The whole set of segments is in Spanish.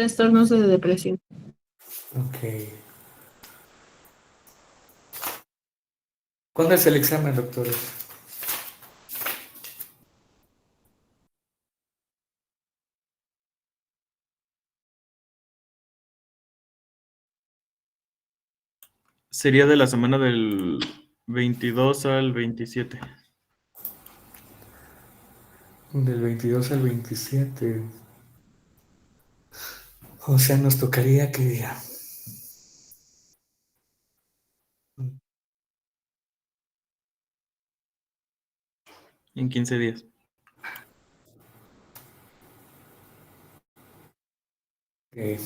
Trastornos de depresión. Ok. ¿Cuándo es el examen, doctores? Sería de la semana del 22 al 27. Del 22 al 27. O sea, nos tocaría que día. En 15 días. Ok.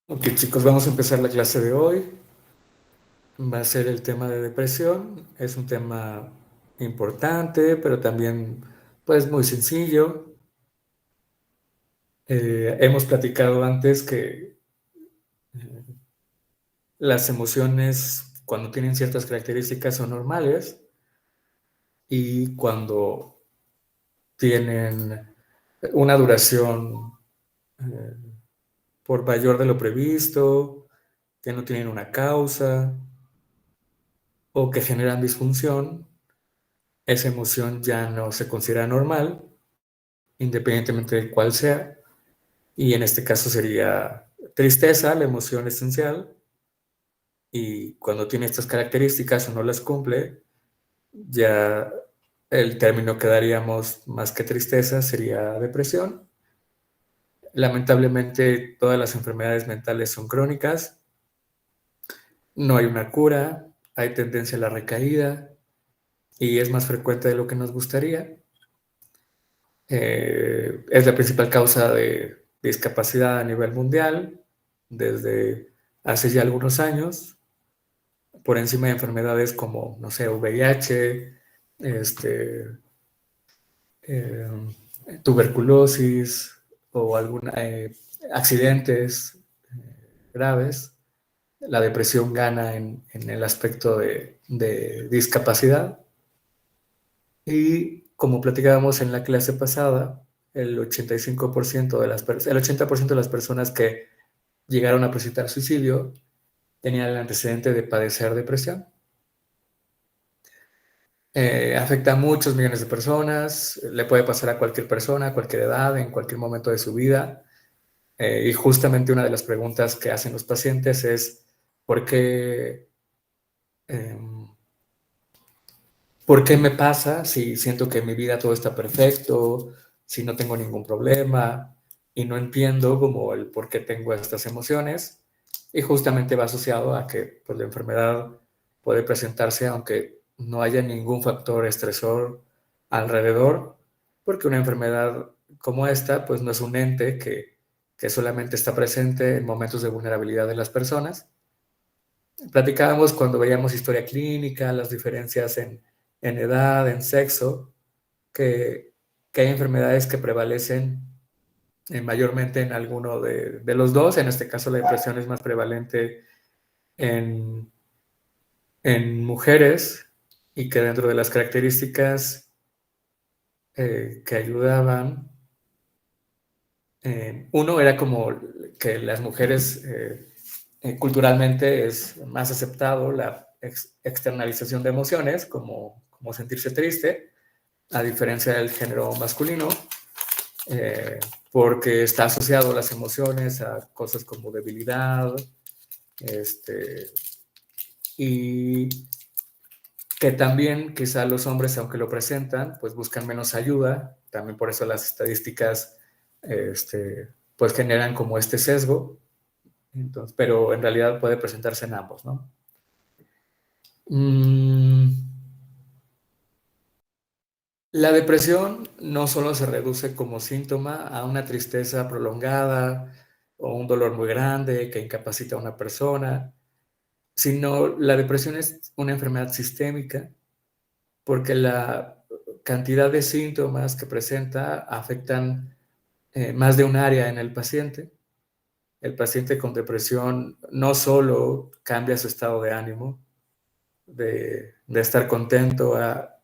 Ok, chicos, vamos a empezar la clase de hoy. Va a ser el tema de depresión. Es un tema importante, pero también, pues, muy sencillo. Hemos platicado antes que las emociones, cuando tienen ciertas características, son normales y cuando tienen una duración eh, por mayor de lo previsto, que no tienen una causa o que generan disfunción, esa emoción ya no se considera normal, independientemente de cuál sea, y en este caso sería tristeza, la emoción esencial, y cuando tiene estas características o no las cumple, ya el término que daríamos más que tristeza sería depresión. Lamentablemente todas las enfermedades mentales son crónicas, no hay una cura, hay tendencia a la recaída y es más frecuente de lo que nos gustaría. Es la principal causa de discapacidad a nivel mundial desde hace ya algunos años, por encima de enfermedades como, no sé, VIH, este, eh, tuberculosis o algún, accidentes graves. La depresión gana en el aspecto de discapacidad. Y como platicábamos en la clase pasada, el 85% el 80% de las personas que llegaron a presentar suicidio, tenían el antecedente de padecer depresión. Afecta a muchos millones de personas, le puede pasar a cualquier persona, a cualquier edad, en cualquier momento de su vida. Y justamente una de las preguntas que hacen los pacientes es, ¿por qué, eh, ¿por qué me pasa si siento que en mi vida todo está perfecto, si no tengo ningún problema y no entiendo como el por qué tengo estas emociones? Y justamente va asociado a que pues, la enfermedad puede presentarse aunque no haya ningún factor estresor alrededor, porque una enfermedad como esta pues no es un ente que solamente está presente en momentos de vulnerabilidad de las personas. Platicábamos cuando veíamos historia clínica, las diferencias en edad, en sexo, que, que hay enfermedades que prevalecen mayormente en alguno de los dos. En este caso, la depresión es más prevalente en, en mujeres y que dentro de las características que ayudaban, uno era como que las mujeres culturalmente es más aceptado la externalización de emociones, como sentirse triste, a diferencia del género masculino, eh, porque está asociado las emociones a cosas como debilidad, y que también quizá los hombres, aunque lo presentan, pues buscan menos ayuda, también por eso las estadísticas pues generan como este sesgo, entonces, pero en realidad puede presentarse en ambos, ¿no? Mm, la depresión no solo se reduce como síntoma a una tristeza prolongada o un dolor muy grande que incapacita a una persona, sino la depresión es una enfermedad sistémica porque la cantidad de síntomas que presenta afectan más de un área en el paciente. El paciente con depresión no solo cambia su estado de ánimo, de estar contento a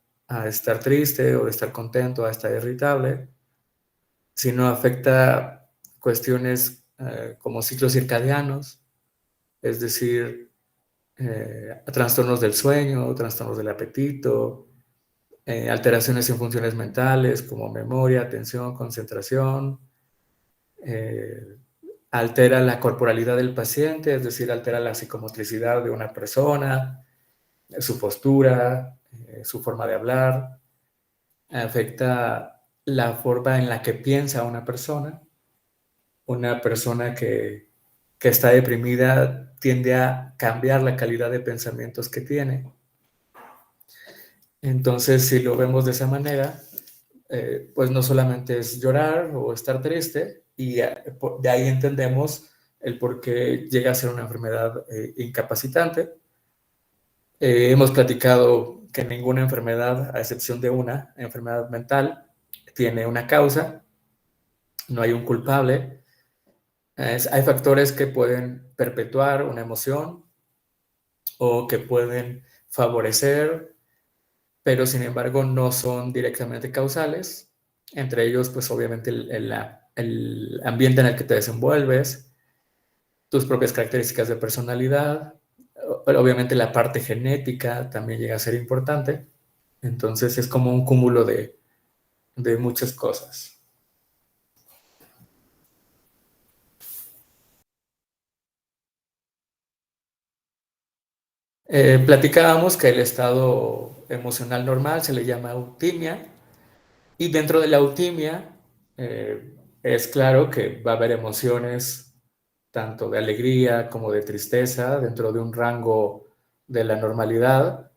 estar triste o de estar contento a estar irritable, sino afecta cuestiones como ciclos circadianos, es decir, trastornos del sueño, trastornos del apetito, alteraciones en funciones mentales como memoria, atención, concentración, eh, altera la corporalidad del paciente, es decir, altera la psicomotricidad de una persona, su postura, su forma de hablar, afecta la forma en la que piensa una persona que está deprimida tiende a cambiar la calidad de pensamientos que tiene. Entonces, si lo vemos de esa manera, pues no solamente es llorar o estar triste, y de ahí entendemos el por qué llega a ser una enfermedad incapacitante. Hemos platicado que ninguna enfermedad, a excepción de una enfermedad mental, tiene una causa, no hay un culpable. Hay factores que pueden perpetuar una emoción o que pueden favorecer, pero sin embargo no son directamente causales. Entre ellos, pues obviamente el ambiente en el que te desenvuelves, tus propias características de personalidad, pero obviamente la parte genética también llega a ser importante. Entonces es como un cúmulo de muchas cosas. Platicábamos que el estado emocional normal se le llama eutimia, y dentro de la eutimia es claro que va a haber emociones tanto de alegría como de tristeza dentro de un rango de la normalidad.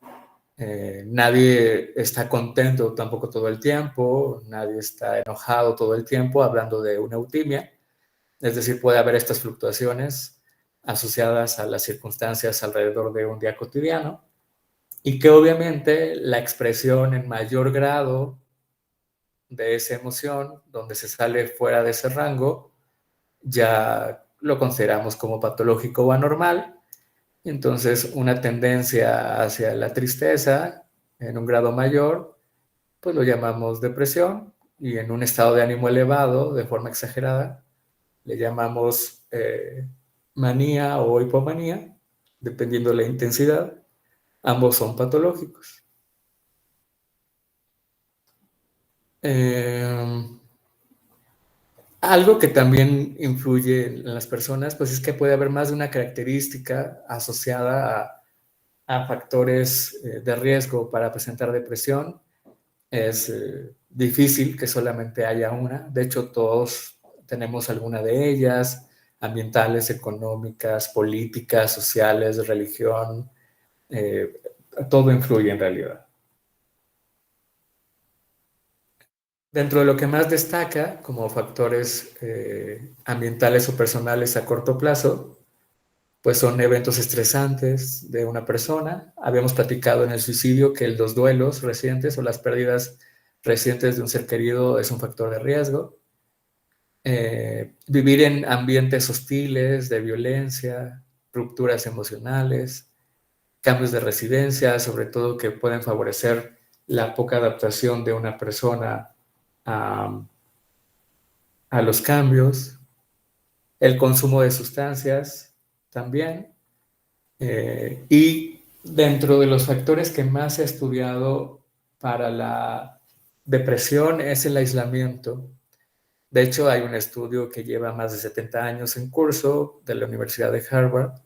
Nadie está contento tampoco todo el tiempo, nadie está enojado todo el tiempo, hablando de una eutimia. Es decir, puede haber estas fluctuaciones asociadas a las circunstancias alrededor de un día cotidiano, y que obviamente la expresión en mayor grado de esa emoción, donde se sale fuera de ese rango, ya lo consideramos como patológico o anormal. Entonces, una tendencia hacia la tristeza en un grado mayor, pues lo llamamos depresión, y en un estado de ánimo elevado, de forma exagerada, le llamamos manía o hipomanía, dependiendo de la intensidad. Ambos son patológicos. Algo que también influye en las personas, pues es que puede haber más de una característica asociada a factores de riesgo para presentar depresión. Es difícil que solamente haya una. De hecho, todos tenemos alguna de ellas, ambientales, económicas, políticas, sociales, de religión. eh, Todo influye en realidad. Dentro de lo que más destaca como factores ambientales o personales a corto plazo, pues son eventos estresantes de una persona. Habíamos platicado en el suicidio que los duelos recientes o las pérdidas recientes de un ser querido es un factor de riesgo. Vivir en ambientes hostiles, de violencia, rupturas emocionales, cambios de residencia, sobre todo que pueden favorecer la poca adaptación de una persona a, a los cambios, el consumo de sustancias también. Y dentro de los factores que más se ha estudiado para la depresión es el aislamiento. De hecho, hay un estudio que lleva más de 70 años en curso de la Universidad de Harvard,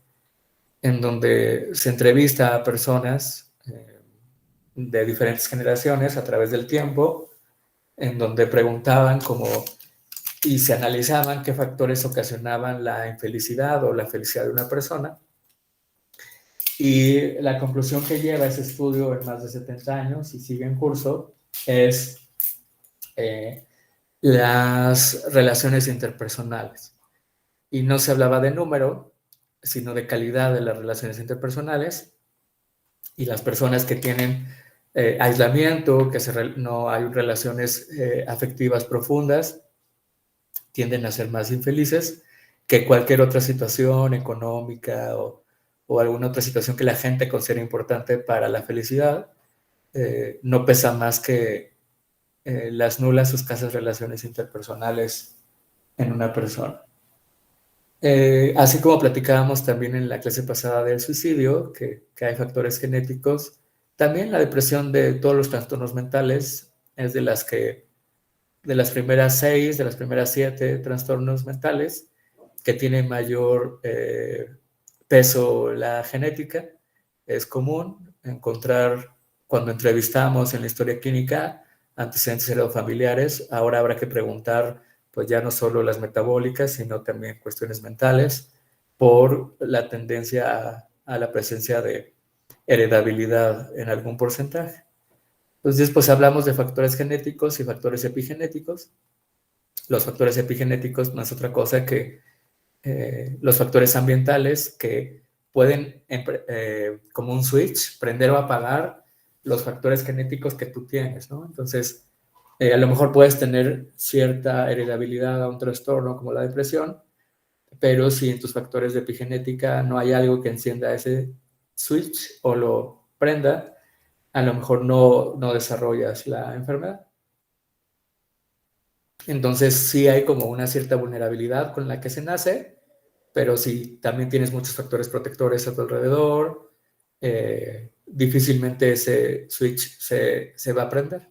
en donde se entrevista a personas de diferentes generaciones a través del tiempo, en donde preguntaban como y se analizaban qué factores ocasionaban la infelicidad o la felicidad de una persona. Y la conclusión que lleva ese estudio en más de 70 años y sigue en curso es eh, las relaciones interpersonales. Y no se hablaba de número, sino de calidad de las relaciones interpersonales. Y las personas que tienen aislamiento, que no hay relaciones afectivas profundas, tienden a ser más infelices que cualquier otra situación económica o alguna otra situación que la gente considera importante para la felicidad. No pesa más que las nulas o escasas relaciones interpersonales en una persona. Así como platicábamos también en la clase pasada del suicidio, que hay factores genéticos, también la depresión de todos los trastornos mentales es de las primeras 6, de las primeras 7 trastornos mentales, que tienen mayor peso la genética. Es común encontrar, cuando entrevistamos en la historia clínica, antecedentes heredofamiliares. Ahora habrá que preguntar, pues ya no solo las metabólicas, sino también cuestiones mentales, por la tendencia a la presencia de heredabilidad en algún porcentaje. Entonces, pues hablamos de factores genéticos y factores epigenéticos. Los factores epigenéticos no es otra cosa que los factores ambientales que pueden, como un switch, prender o apagar los factores genéticos que tú tienes, ¿no? Entonces, a lo mejor puedes tener cierta heredabilidad a un trastorno como la depresión, pero si en tus factores de epigenética no hay algo que encienda ese switch o lo prenda, a lo mejor no desarrollas la enfermedad. Entonces sí hay como una cierta vulnerabilidad con la que se nace, pero si también tienes muchos factores protectores a tu alrededor, difícilmente ese switch se va a prender.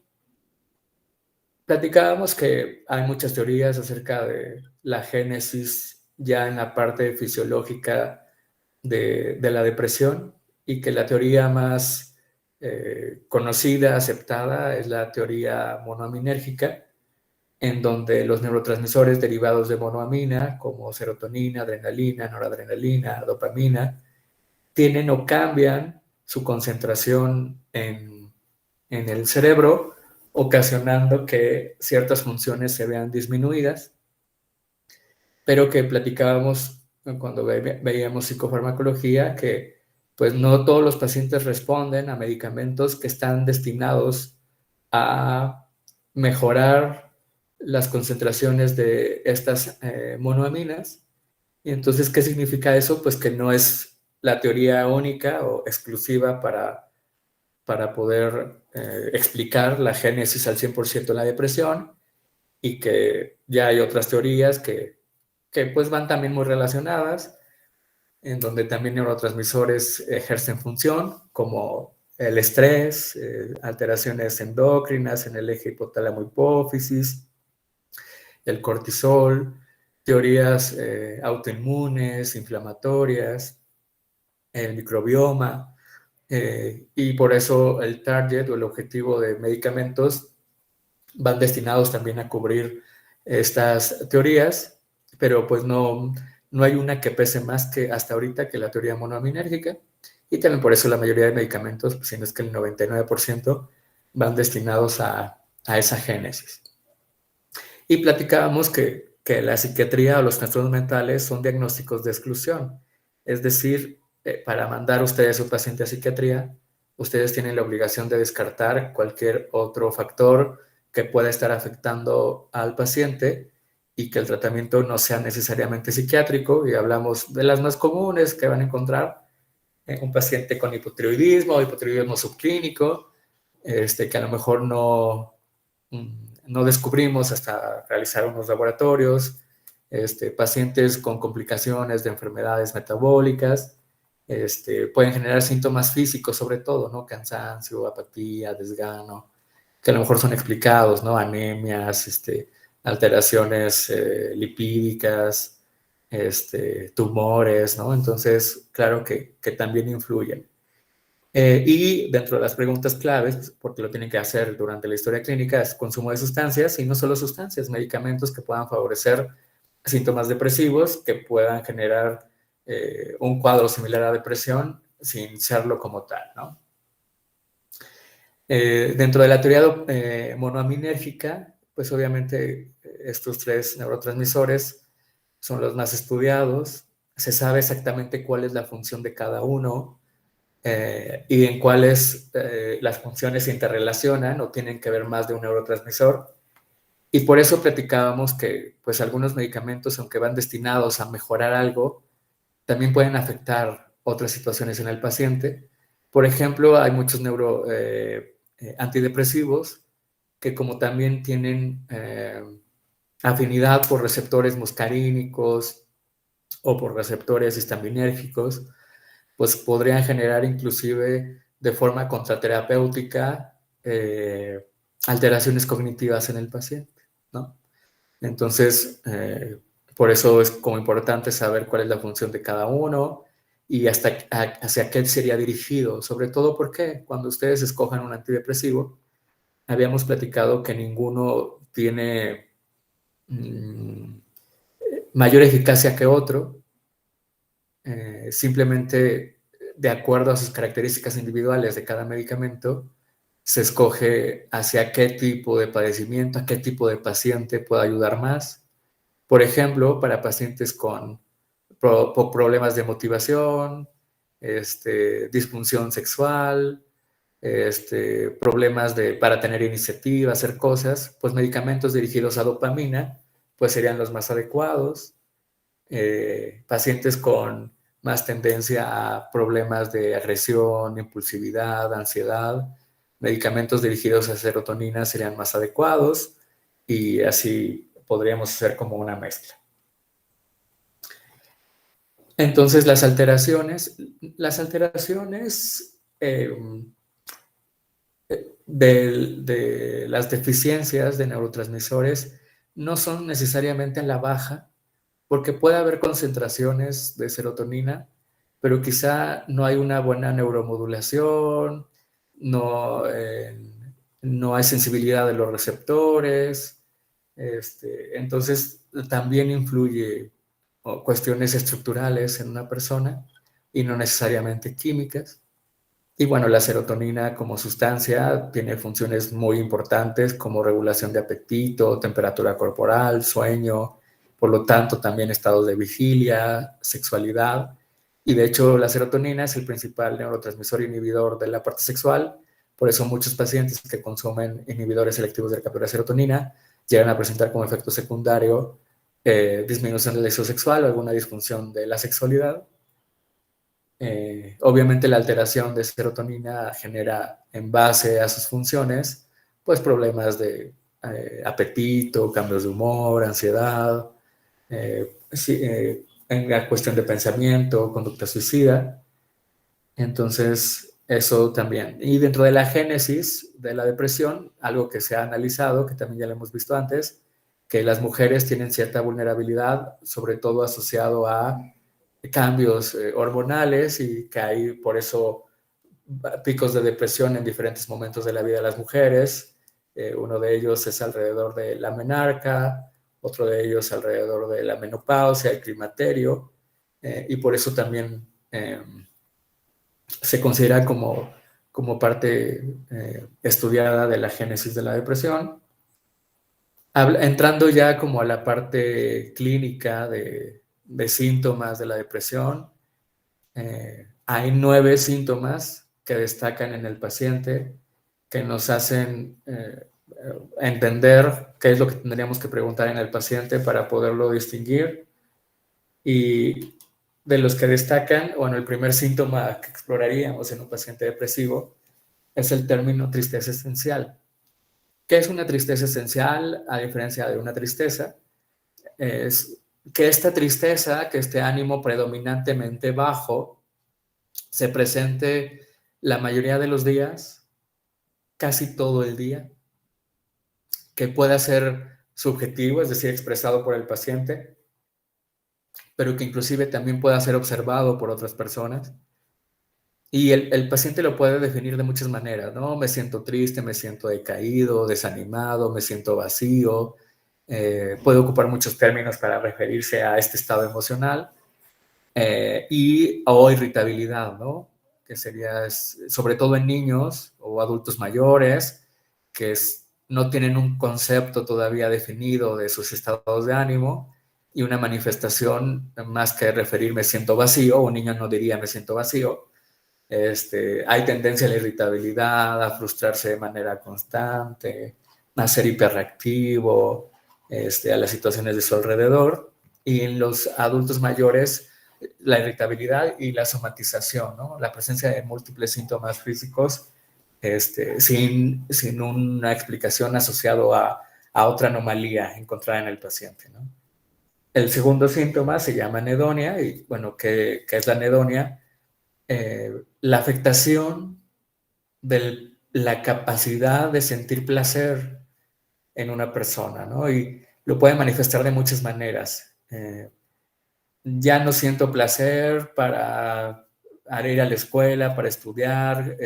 Platicábamos que hay muchas teorías acerca de la génesis ya en la parte fisiológica de la depresión y que la teoría más conocida, aceptada, es la teoría monoaminérgica, en donde los neurotransmisores derivados de monoamina, como serotonina, adrenalina, noradrenalina, dopamina, tienen o cambian su concentración en el cerebro, ocasionando que ciertas funciones se vean disminuidas, pero que platicábamos cuando veíamos psicofarmacología que pues no todos los pacientes responden a medicamentos que están destinados a mejorar las concentraciones de estas monoaminas. Y entonces, ¿qué significa eso? Pues que no es la teoría única o exclusiva para poder explicar la génesis al 100% de la depresión y que ya hay otras teorías que pues van también muy relacionadas, en donde también neurotransmisores ejercen función, como el estrés, alteraciones endocrinas en el eje hipotálamo-hipófisis, el cortisol, teorías autoinmunes, inflamatorias, el microbioma, y por eso el target o el objetivo de medicamentos van destinados también a cubrir estas teorías, pero pues no hay una que pese más que hasta ahorita que la teoría monoaminérgica, y también por eso la mayoría de medicamentos, pues, si no es que el 99%, van destinados a esa génesis. Y platicábamos que la psiquiatría o los trastornos mentales son diagnósticos de exclusión. Es decir, para mandar ustedes a su paciente a psiquiatría, ustedes tienen la obligación de descartar cualquier otro factor que pueda estar afectando al paciente y que el tratamiento no sea necesariamente psiquiátrico. Y hablamos de las más comunes que van a encontrar: un paciente con hipotiroidismo subclínico, que a lo mejor no descubrimos hasta realizar unos laboratorios, pacientes con complicaciones de enfermedades metabólicas, pueden generar síntomas físicos sobre todo, ¿no? Cansancio, apatía, desgano, que a lo mejor son explicados, ¿no? Anemias, alteraciones lipídicas, tumores, ¿no? Entonces, claro que también influyen. Y dentro de las preguntas claves, porque lo tienen que hacer durante la historia clínica, es consumo de sustancias, y no solo sustancias, medicamentos que puedan favorecer síntomas depresivos, que puedan generar un cuadro similar a depresión sin serlo como tal, ¿no? Dentro de la teoría monoaminérgica, pues obviamente estos tres neurotransmisores son los más estudiados. Se sabe exactamente cuál es la función de cada uno, y en cuáles las funciones se interrelacionan o tienen que ver más de un neurotransmisor. Y por eso platicábamos que pues algunos medicamentos, aunque van destinados a mejorar algo, también pueden afectar otras situaciones en el paciente. Por ejemplo, hay muchos antidepresivos que, como también tienen afinidad por receptores muscarínicos o por receptores histaminérgicos, pues podrían generar inclusive de forma contraterapéutica alteraciones cognitivas en el paciente, ¿no? Entonces, por eso es como importante saber cuál es la función de cada uno y hacia qué sería dirigido. Sobre todo porque cuando ustedes escojan un antidepresivo, habíamos platicado que ninguno tiene mayor eficacia que otro, simplemente de acuerdo a sus características individuales de cada medicamento, se escoge hacia qué tipo de padecimiento, a qué tipo de paciente puede ayudar más. Por ejemplo, para pacientes con problemas de motivación, disfunción sexual, problemas para tener iniciativa, hacer cosas, pues medicamentos dirigidos a dopamina, pues serían los más adecuados. Pacientes con más tendencia a problemas de agresión, impulsividad, ansiedad, medicamentos dirigidos a serotonina serían más adecuados, y así podríamos hacer como una mezcla. Entonces, las alteraciones de las deficiencias de neurotransmisores no son necesariamente a la baja, porque puede haber concentraciones de serotonina, pero quizá no hay una buena neuromodulación, no hay sensibilidad de los receptores. Entonces también influye cuestiones estructurales en una persona y no necesariamente químicas. Y bueno, la serotonina como sustancia tiene funciones muy importantes como regulación de apetito, temperatura corporal, sueño, por lo tanto también estados de vigilia, sexualidad. Y de hecho la serotonina es el principal neurotransmisor inhibidor de la parte sexual. Por eso muchos pacientes que consumen inhibidores selectivos de la captura de serotonina llegan a presentar como efecto secundario disminución del deseo sexual o alguna disfunción de la sexualidad. Obviamente la alteración de serotonina genera, en base a sus funciones, pues problemas de apetito, cambios de humor, ansiedad, en la cuestión de pensamiento, conducta suicida. Entonces, Eso también. Y dentro de la génesis de la depresión, algo que se ha analizado, que también ya lo hemos visto antes, que las mujeres tienen cierta vulnerabilidad, sobre todo asociado a cambios hormonales y que hay por eso picos de depresión en diferentes momentos de la vida de las mujeres. Uno de ellos es alrededor de la menarca, otro de ellos alrededor de la menopausia, el climaterio, y por eso también se considera como parte estudiada de la génesis de la depresión. Entrando ya como a la parte clínica de síntomas de la depresión, hay 9 síntomas que destacan en el paciente que nos hacen entender qué es lo que tendríamos que preguntar en el paciente para poderlo distinguir. Y de los que destacan, bueno, el primer síntoma que exploraríamos en un paciente depresivo es el término tristeza esencial. ¿Qué es una tristeza esencial? A diferencia de una tristeza, es que esta tristeza, que este ánimo predominantemente bajo, se presente la mayoría de los días, casi todo el día, que pueda ser subjetivo, es decir, expresado por el paciente, pero que inclusive también pueda ser observado por otras personas. Y el paciente lo puede definir de muchas maneras, ¿no? Me siento triste, me siento decaído, desanimado, me siento vacío. Puede ocupar muchos términos para referirse a este estado emocional. O irritabilidad, ¿no? Que sería sobre todo en niños o adultos mayores que no tienen un concepto todavía definido de sus estados de ánimo y una manifestación más que referir me siento vacío, un niño no diría me siento vacío. Hay tendencia a la irritabilidad, a frustrarse de manera constante, a ser hiperreactivo, a las situaciones de su alrededor. Y en los adultos mayores, la irritabilidad y la somatización, ¿no? La presencia de múltiples síntomas físicos sin una explicación asociado a otra anomalía encontrada en el paciente, ¿no? El segundo síntoma se llama anedonia, y bueno, ¿qué es la anedonia? La afectación de la capacidad de sentir placer en una persona, ¿no? Y lo puede manifestar de muchas maneras. Ya no siento placer para ir a la escuela, para estudiar,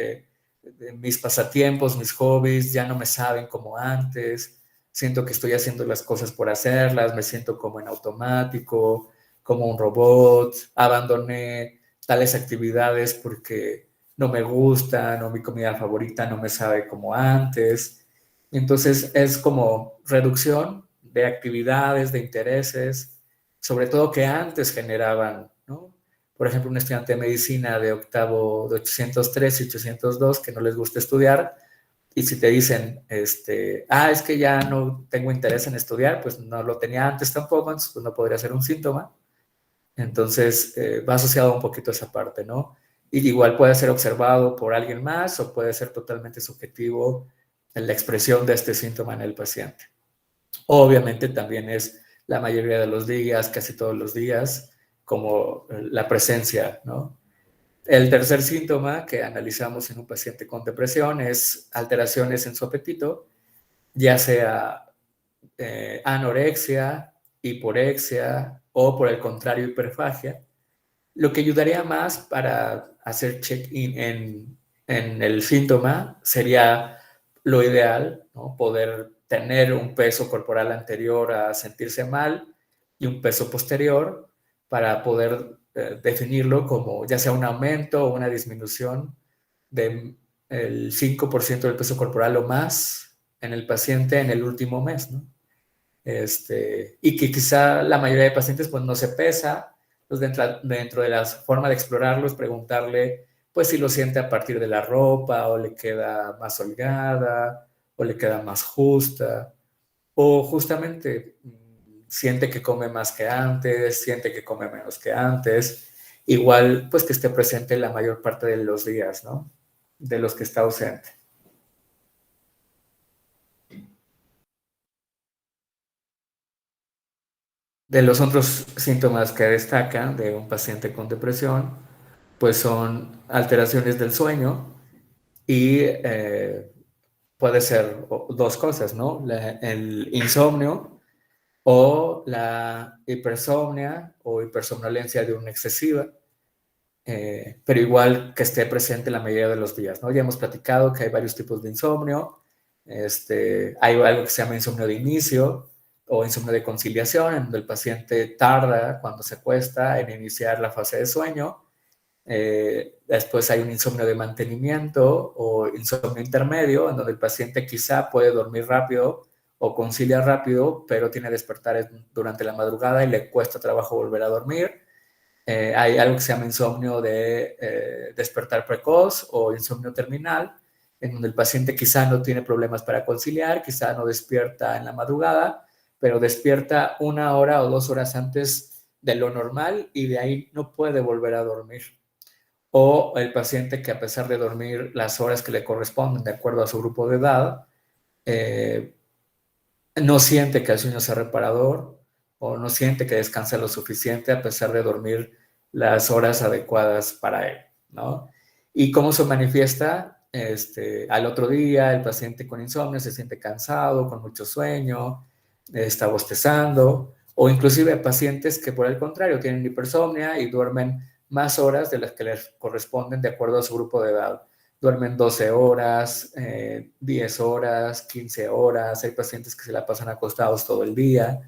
mis pasatiempos, mis hobbies ya no me saben como antes, siento que estoy haciendo las cosas por hacerlas, me siento como en automático, como un robot, abandoné tales actividades porque no me gustan o mi comida favorita no me sabe como antes. Entonces es como reducción de actividades, de intereses, sobre todo que antes generaban, ¿no? Por ejemplo, un estudiante de medicina de octavo de 803 y 802 que no les gusta estudiar, y si te dicen, es que ya no tengo interés en estudiar, pues no lo tenía antes tampoco, entonces pues no podría ser un síntoma. Entonces va asociado un poquito a esa parte, ¿no? Y igual puede ser observado por alguien más o puede ser totalmente subjetivo en la expresión de este síntoma en el paciente. Obviamente también es la mayoría de los días, casi todos los días, como la presencia, ¿no? El tercer síntoma que analizamos en un paciente con depresión es alteraciones en su apetito, ya sea anorexia, hiporexia o por el contrario hiperfagia, lo que ayudaría más para hacer check-in en el síntoma sería lo ideal, ¿no? Poder tener un peso corporal anterior a sentirse mal y un peso posterior para poder definirlo como ya sea un aumento o una disminución del 5% del peso corporal o más en el paciente en el último mes, ¿no? Y que quizá la mayoría de pacientes pues no se pesa, pues dentro de la forma de explorarlo es preguntarle pues si lo siente a partir de la ropa o le queda más holgada o le queda más justa o justamente siente que come más que antes, siente que come menos que antes, igual pues que esté presente la mayor parte de los días, ¿no? De los que está ausente. De los otros síntomas que destacan de un paciente con depresión pues son alteraciones del sueño y puede ser dos cosas, ¿no? El insomnio o la hipersomnia o hipersomnolencia de una excesiva, pero igual que esté presente la mayoría de los días, ¿no? Ya hemos platicado que hay varios tipos de insomnio. Hay algo que se llama insomnio de inicio o insomnio de conciliación, en donde el paciente tarda cuando se acuesta en iniciar la fase de sueño. Después hay un insomnio de mantenimiento o insomnio intermedio, en donde el paciente quizá puede dormir rápido o concilia rápido, pero tiene despertares durante la madrugada y le cuesta trabajo volver a dormir. Hay algo que se llama insomnio de despertar precoz o insomnio terminal, en donde el paciente quizá no tiene problemas para conciliar, quizá no despierta en la madrugada, pero despierta 1 hora o 2 horas antes de lo normal y de ahí no puede volver a dormir. O el paciente que, a pesar de dormir las horas que le corresponden de acuerdo a su grupo de edad, eh, no siente que el sueño sea reparador o no siente que descansa lo suficiente a pesar de dormir las horas adecuadas para él, ¿no? ¿Y cómo se manifiesta? Al otro día el paciente con insomnio se siente cansado, con mucho sueño, está bostezando, o inclusive pacientes que, por el contrario, tienen hipersomnia y duermen más horas de las que les corresponden de acuerdo a su grupo de edad. Duermen 12 horas, 10 horas, 15 horas. Hay pacientes que se la pasan acostados todo el día.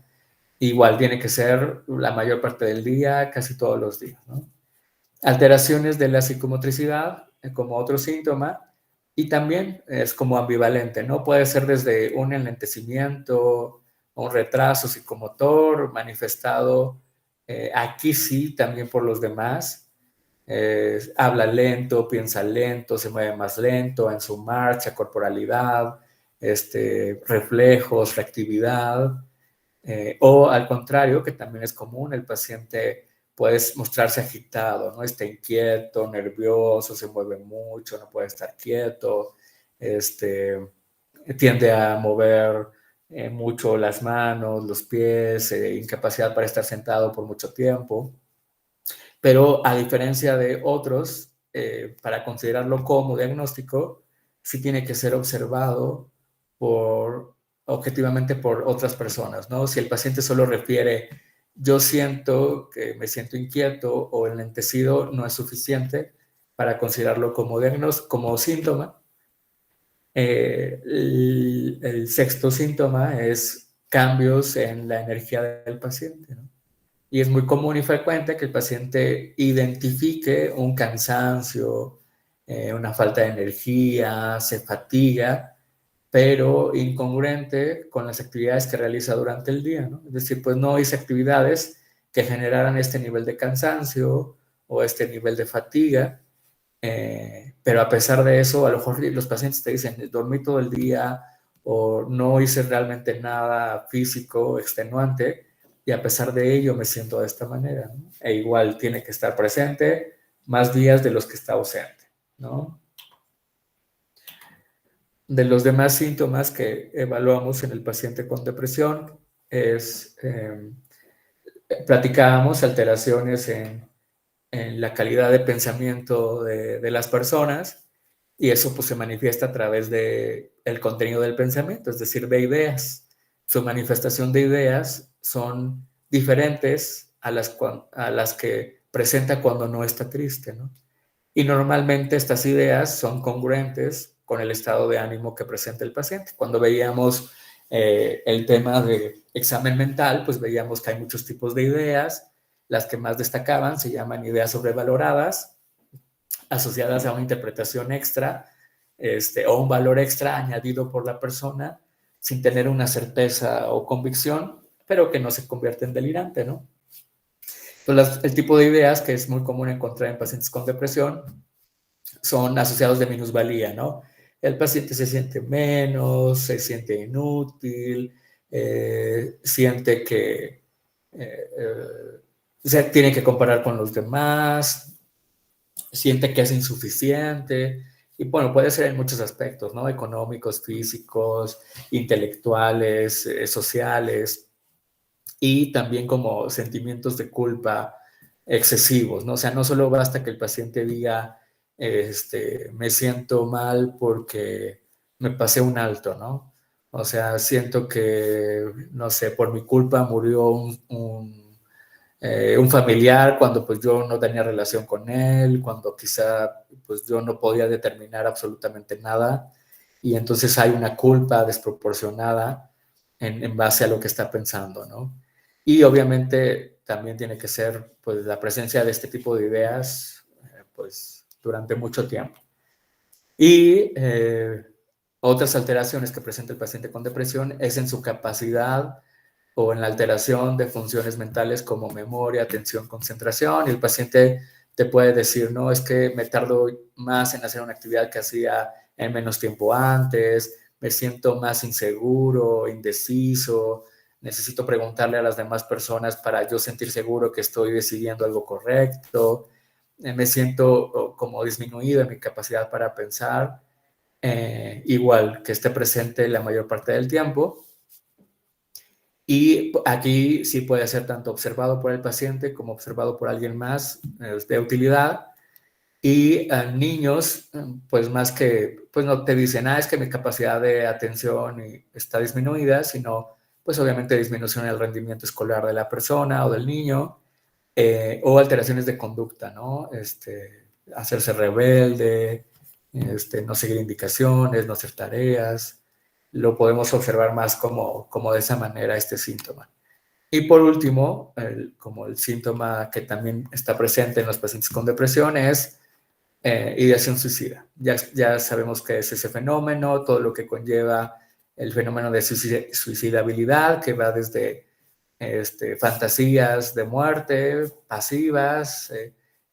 Igual tiene que ser la mayor parte del día, casi todos los días, ¿no? Alteraciones de la psicomotricidad, como otro síntoma, y también es como ambivalente, ¿no? Puede ser desde un enlentecimiento, un retraso psicomotor manifestado, aquí sí, también por los demás. Habla lento, piensa lento, se mueve más lento en su marcha, corporalidad, reflejos, reactividad. O al contrario, que también es común, el paciente puede mostrarse agitado, ¿no? Está inquieto, nervioso, se mueve mucho, no puede estar quieto, tiende a mover mucho las manos, los pies, incapacidad para estar sentado por mucho tiempo. Pero a diferencia de otros, para considerarlo como diagnóstico, sí tiene que ser observado objetivamente por otras personas, ¿no? Si el paciente solo refiere, yo siento que me siento inquieto o enlentecido, no es suficiente para considerarlo como diagnóstico, como síntoma. El sexto síntoma es cambios en la energía del paciente, ¿no? Y es muy común y frecuente que el paciente identifique un cansancio, una falta de energía, se fatiga, pero incongruente con las actividades que realiza durante el día, ¿no? Es decir, pues no hice actividades que generaran este nivel de cansancio o este nivel de fatiga, pero a pesar de eso, a lo mejor los pacientes te dicen, dormí todo el día o no hice realmente nada físico extenuante, y a pesar de ello me siento de esta manera, ¿no? E igual tiene que estar presente más días de los que está ausente, ¿no? De los demás síntomas que evaluamos en el paciente con depresión es, platicábamos alteraciones en la calidad de pensamiento de las personas, y eso pues se manifiesta a través del contenido del pensamiento, es decir, de ideas. Su manifestación de ideas son diferentes a las que presenta cuando no está triste, ¿no? Y normalmente estas ideas son congruentes con el estado de ánimo que presenta el paciente. Cuando veíamos el tema de examen mental, pues veíamos que hay muchos tipos de ideas. Las que más destacaban se llaman ideas sobrevaloradas, asociadas a una interpretación extra, o un valor extra añadido por la persona sin tener una certeza o convicción, pero que no se convierte en delirante, ¿no? Entonces, el tipo de ideas que es muy común encontrar en pacientes con depresión son asociados de minusvalía, ¿no? El paciente se siente menos, se siente inútil, siente que se tiene que comparar con los demás, siente que es insuficiente. Y bueno, puede ser en muchos aspectos, ¿no? Económicos, físicos, intelectuales, sociales, y también como sentimientos de culpa excesivos, ¿no? O sea, no solo basta que el paciente diga, me siento mal porque me pasé un alto, ¿no? O sea, siento que, no sé, por mi culpa murió un familiar cuando pues yo no tenía relación con él, cuando quizá pues yo no podía determinar absolutamente nada y entonces hay una culpa desproporcionada en base a lo que está pensando, ¿no? Y obviamente también tiene que ser pues la presencia de este tipo de ideas pues durante mucho tiempo. Y otras alteraciones que presenta el paciente con depresión es en su capacidad o en la alteración de funciones mentales como memoria, atención, concentración. Y el paciente te puede decir, no, es que me tardo más en hacer una actividad que hacía en menos tiempo antes, me siento más inseguro, indeciso, necesito preguntarle a las demás personas para yo sentir seguro que estoy decidiendo algo correcto, me siento como disminuido en mi capacidad para pensar, igual que esté presente la mayor parte del tiempo. Y aquí sí puede ser tanto observado por el paciente como observado por alguien más de utilidad. Y niños, pues más que, pues no te dicen, es que mi capacidad de atención está disminuida, sino pues obviamente disminución en el rendimiento escolar de la persona o del niño, o alteraciones de conducta, ¿no? Hacerse rebelde, no seguir indicaciones, no hacer tareas. Lo podemos observar más como de esa manera este síntoma. Y por último, como el síntoma que también está presente en los pacientes con depresión es ideación suicida. Ya sabemos qué es ese fenómeno, todo lo que conlleva el fenómeno de suicidabilidad, que va desde fantasías de muerte, pasivas,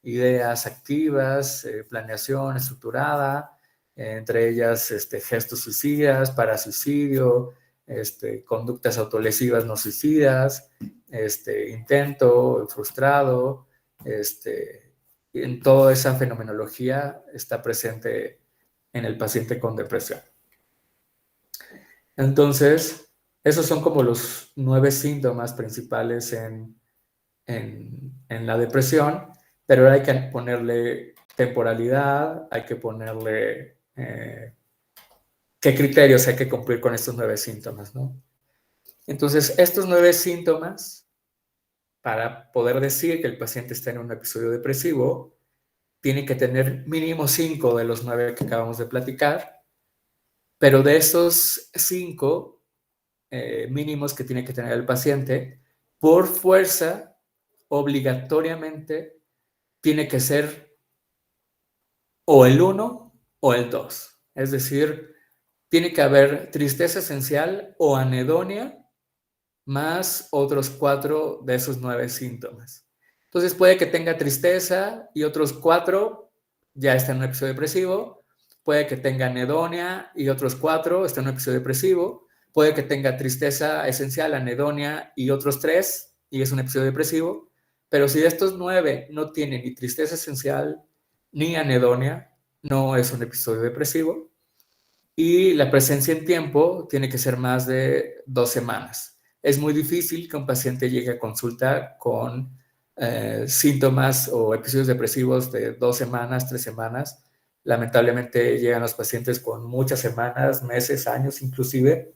ideas activas, planeación estructurada, entre ellas gestos suicidas, parasuicidio, conductas autolesivas no suicidas, intento frustrado, en toda esa fenomenología está presente en el paciente con depresión. Entonces, esos son como los 9 síntomas principales en la depresión, pero hay que ponerle temporalidad, hay que ponerle qué criterios hay que cumplir con estos 9 síntomas, ¿no? Entonces, estos 9 síntomas, para poder decir que el paciente está en un episodio depresivo, tiene que tener mínimo 5 de los 9 que acabamos de platicar, pero de esos 5 mínimos que tiene que tener el paciente, por fuerza, obligatoriamente, tiene que ser o el 1 o el 2. Es decir, tiene que haber tristeza esencial o anedonia más otros 4 de esos 9 síntomas. Entonces puede que tenga tristeza y otros 4 ya está en un episodio depresivo, puede que tenga anedonia y otros 4 está en un episodio depresivo, puede que tenga tristeza esencial, anedonia y otros 3 y es un episodio depresivo, pero si de estos 9 no tiene ni tristeza esencial ni anedonia, no es un episodio depresivo. Y la presencia en tiempo tiene que ser más de 2 semanas. Es muy difícil que un paciente llegue a consulta con síntomas o episodios depresivos de 2 semanas, 3 semanas. Lamentablemente llegan los pacientes con muchas semanas, meses, años inclusive,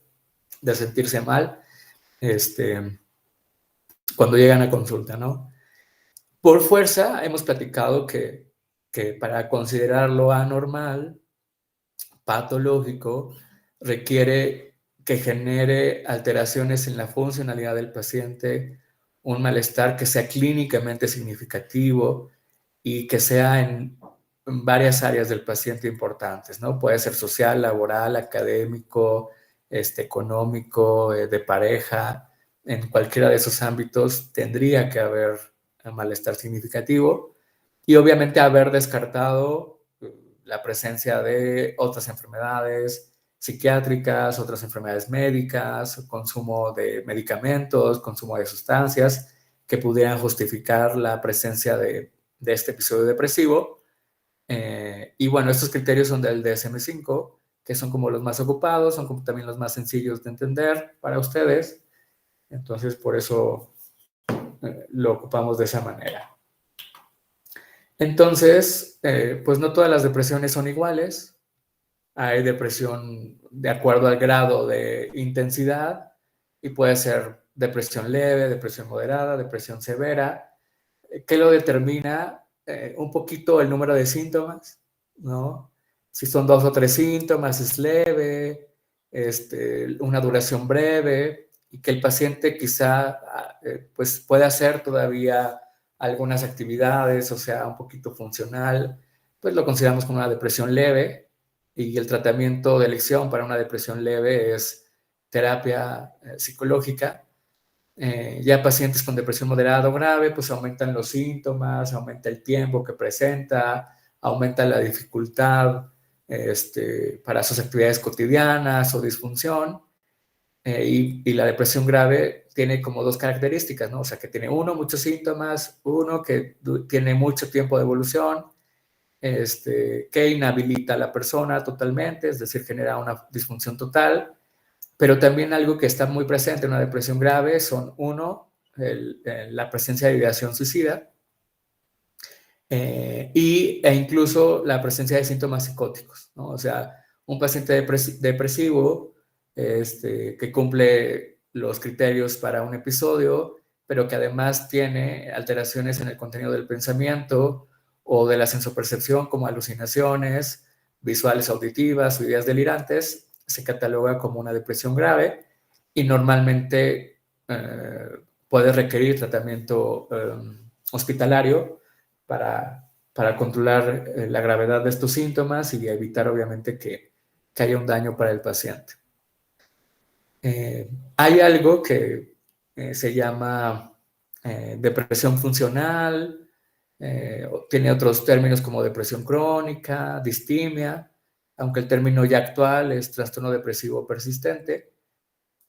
de sentirse mal cuando llegan a consulta, ¿no? Por fuerza, hemos platicado que para considerarlo anormal, patológico, requiere que genere alteraciones en la funcionalidad del paciente, un malestar que sea clínicamente significativo y que sea en varias áreas del paciente importantes, ¿no? Puede ser social, laboral, académico, económico, de pareja. En cualquiera de esos ámbitos tendría que haber un malestar significativo y obviamente haber descartado la presencia de otras enfermedades psiquiátricas, otras enfermedades médicas, consumo de medicamentos, consumo de sustancias que pudieran justificar la presencia de este episodio depresivo. Y bueno, estos criterios son del DSM-5, que son como los más ocupados, son como también los más sencillos de entender para ustedes. Entonces, por eso lo ocupamos de esa manera. Entonces, pues no todas las depresiones son iguales. Hay depresión de acuerdo al grado de intensidad y puede ser depresión leve, depresión moderada, depresión severa. ¿Qué lo determina? Un poquito el número de síntomas, ¿no? Si son 2 o 3 síntomas, es leve, una duración breve, y que el paciente quizá pues pueda hacer todavía algunas actividades, o sea, un poquito funcional, pues lo consideramos como una depresión leve, y el tratamiento de elección para una depresión leve es terapia psicológica. Ya pacientes con depresión moderada o grave, pues aumentan los síntomas, aumenta el tiempo que presenta, aumenta la dificultad para sus actividades cotidianas o disfunción. Y la depresión grave tiene como dos características, ¿no? O sea, que tiene muchos síntomas, que tiene mucho tiempo de evolución, que inhabilita a la persona totalmente, es decir, genera una disfunción total. Pero también algo que está muy presente en una depresión grave son, la presencia de ideación suicida, e incluso la presencia de síntomas psicóticos, ¿no? O sea, un paciente depresivo que cumple los criterios para un episodio, pero que además tiene alteraciones en el contenido del pensamiento o de la sensopercepción, como alucinaciones visuales, auditivas o ideas delirantes, se cataloga como una depresión grave y normalmente puede requerir tratamiento hospitalario para controlar la gravedad de estos síntomas y evitar obviamente que haya un daño para el paciente. Hay algo que se llama depresión funcional, tiene otros términos como depresión crónica, distimia, aunque el término ya actual es trastorno depresivo persistente,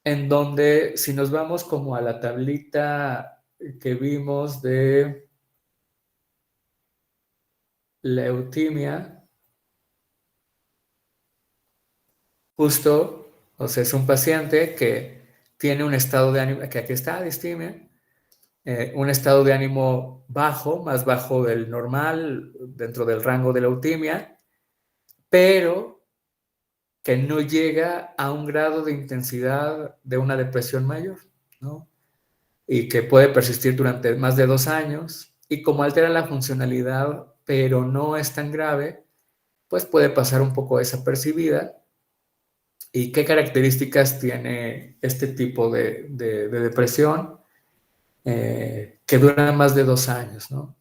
en donde si nos vamos como a la tablita que vimos de leutimia, justo, o sea, es un paciente que tiene un estado de ánimo, que aquí está, distimia, un estado de ánimo bajo, más bajo del normal, dentro del rango de leutimia, pero que no llega a un grado de intensidad de una depresión mayor, ¿no? Y que puede persistir durante más de 2 años, y como altera la funcionalidad, pero no es tan grave, pues puede pasar un poco desapercibida. ¿Y qué características tiene este tipo de depresión? Que dura más de 2 años, ¿no?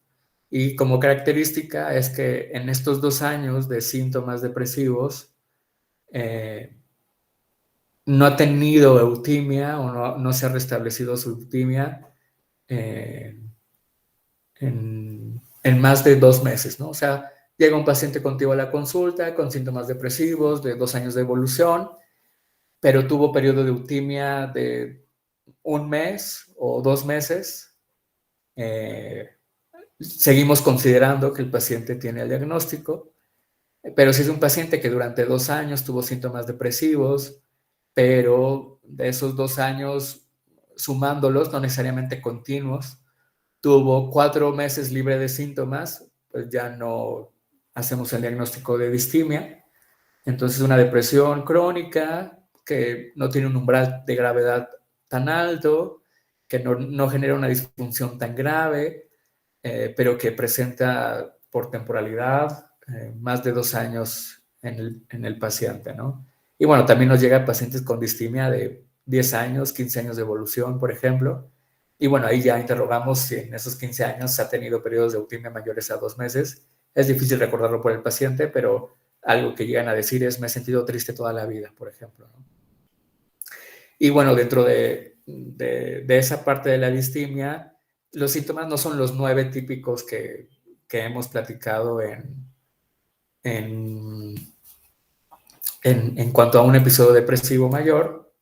Y como característica es que en estos 2 años de síntomas depresivos no ha tenido eutimia o no se ha restablecido su eutimia eh, en más de 2 meses, ¿no? O sea, llega un paciente contigo a la consulta con síntomas depresivos de 2 años de evolución, pero tuvo periodo de eutimia de 1 mes o 2 meses. Seguimos considerando que el paciente tiene el diagnóstico, pero si es un paciente que durante 2 años tuvo síntomas depresivos, pero de esos 2 años, sumándolos, no necesariamente continuos, tuvo 4 meses libre de síntomas, pues ya no hacemos el diagnóstico de distimia. Entonces, una depresión crónica que no tiene un umbral de gravedad tan alto, que no genera una disfunción tan grave, pero que presenta por temporalidad más de 2 años en el paciente, ¿no? Y bueno, también nos llegan pacientes con distimia de 10 años, 15 años de evolución, por ejemplo. Y bueno, ahí ya interrogamos si en esos 15 años ha tenido periodos de eutimia mayores a 2 meses. Es difícil recordarlo por el paciente, pero algo que llegan a decir es: me he sentido triste toda la vida, por ejemplo, ¿no? Y bueno, dentro de esa parte de la distimia, los síntomas no son los 9 típicos que hemos platicado en, en cuanto a un episodio depresivo mayor.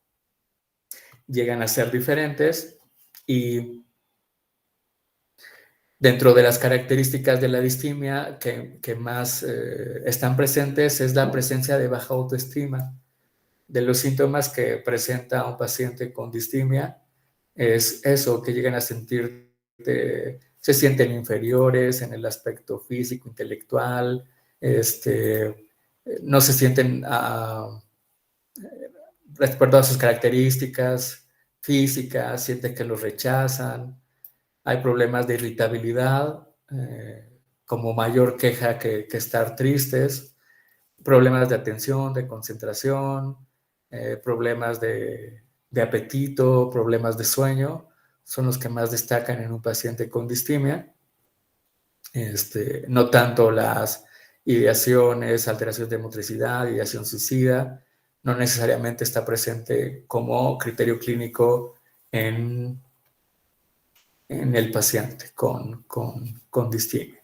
Llegan a ser diferentes, y dentro de las características de la distimia que más están presentes es la presencia de baja autoestima. De los síntomas que presenta un paciente con distimia es eso, que llegan a sentirte se sienten inferiores en el aspecto físico, intelectual, no se sienten respecto a sus características físicas, sienten que los rechazan, hay problemas de irritabilidad, como mayor queja que estar tristes, problemas de atención, de concentración, problemas de apetito, problemas de sueño, son los que más destacan en un paciente con distimia. No tanto las ideaciones, alteraciones de motricidad, ideación suicida, no necesariamente está presente como criterio clínico en el paciente con distimia.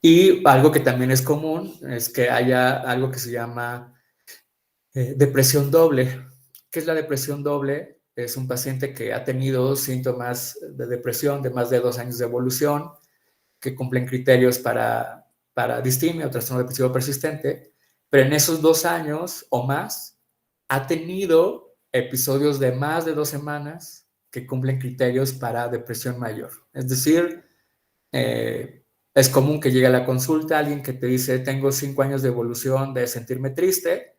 Y algo que también es común es que haya algo que se llama depresión doble. ¿Qué es la depresión doble? Es un paciente que ha tenido síntomas de depresión de más de 2 años de evolución, que cumplen criterios para distimia o trastorno depresivo persistente, pero en esos 2 años o más ha tenido episodios de más de 2 semanas que cumplen criterios para depresión mayor. Es decir, es común que llegue a la consulta alguien que te dice, tengo 5 años de evolución de sentirme triste,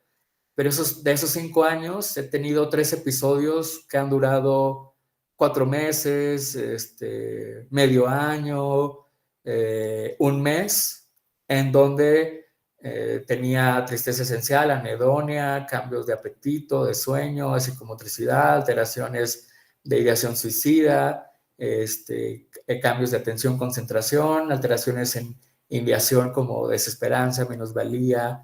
pero de esos 5 años he tenido 3 episodios que han durado 4 meses, medio año, 1 mes, en donde tenía tristeza esencial, anedonia, cambios de apetito, de sueño, psicomotricidad, alteraciones de ideación suicida, cambios de atención, concentración, alteraciones en ideación como desesperanza, minusvalía,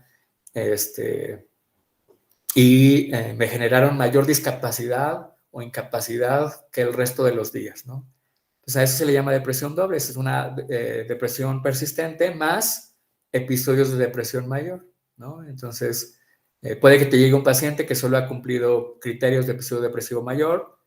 y me generaron mayor discapacidad o incapacidad que el resto de los días, ¿no? Pues a eso se le llama depresión doble, es una depresión persistente más episodios de depresión mayor, ¿no? Entonces, puede que te llegue un paciente que solo ha cumplido criterios de episodio depresivo mayor,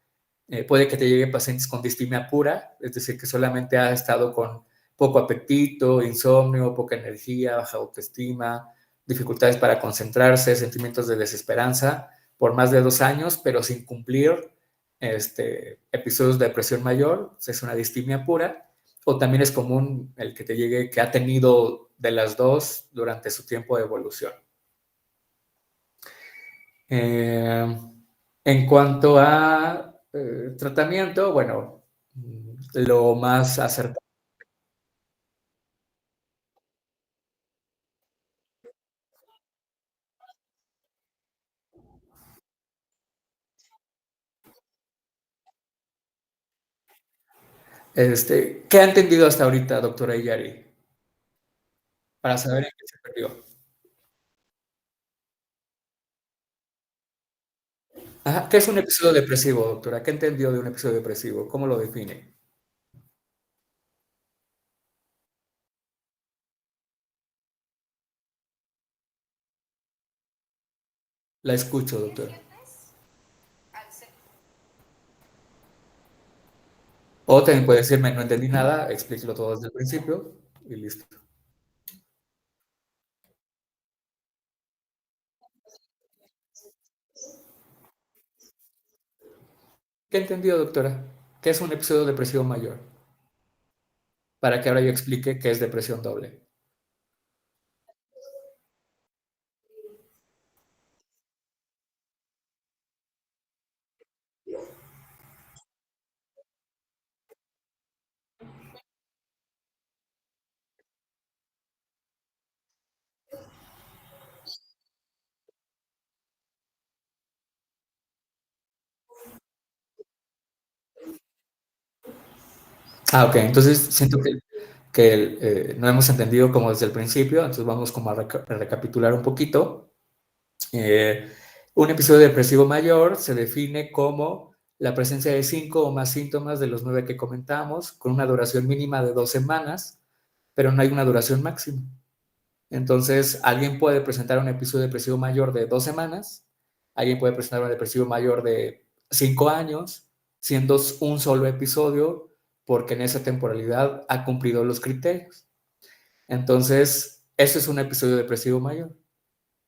puede que te lleguen pacientes con distimia pura, es decir, que solamente ha estado con poco apetito, insomnio, poca energía, baja autoestima, dificultades para concentrarse, sentimientos de desesperanza por más de 2 años, pero sin cumplir episodios de depresión mayor, es una distimia pura, o también es común el que te llegue que ha tenido de las dos durante su tiempo de evolución. En cuanto a tratamiento, bueno, lo más acertado. ¿Qué ha entendido hasta ahorita, doctora Iyari? Para saber en qué se perdió. Ajá, ¿qué es un episodio depresivo, doctora? ¿Qué entendió de un episodio depresivo? ¿Cómo lo define? La escucho, doctora. O también puede decirme, no entendí nada, explíquelo todo desde el principio y listo. ¿Qué entendió, doctora? ¿Qué es un episodio depresivo mayor? Para que ahora yo explique qué es depresión doble. Ok, entonces siento que no hemos entendido como desde el principio, entonces vamos como a recapitular un poquito. Eh, un episodio depresivo mayor se define como la presencia de 5 o más síntomas de los 9 que comentamos, con una duración mínima de 2 semanas, pero no hay una duración máxima. Entonces, alguien puede presentar un episodio depresivo mayor de 2 semanas, alguien puede presentar un depresivo mayor de 5 años, siendo un solo episodio, porque en esa temporalidad ha cumplido los criterios. Entonces, eso es un episodio depresivo mayor.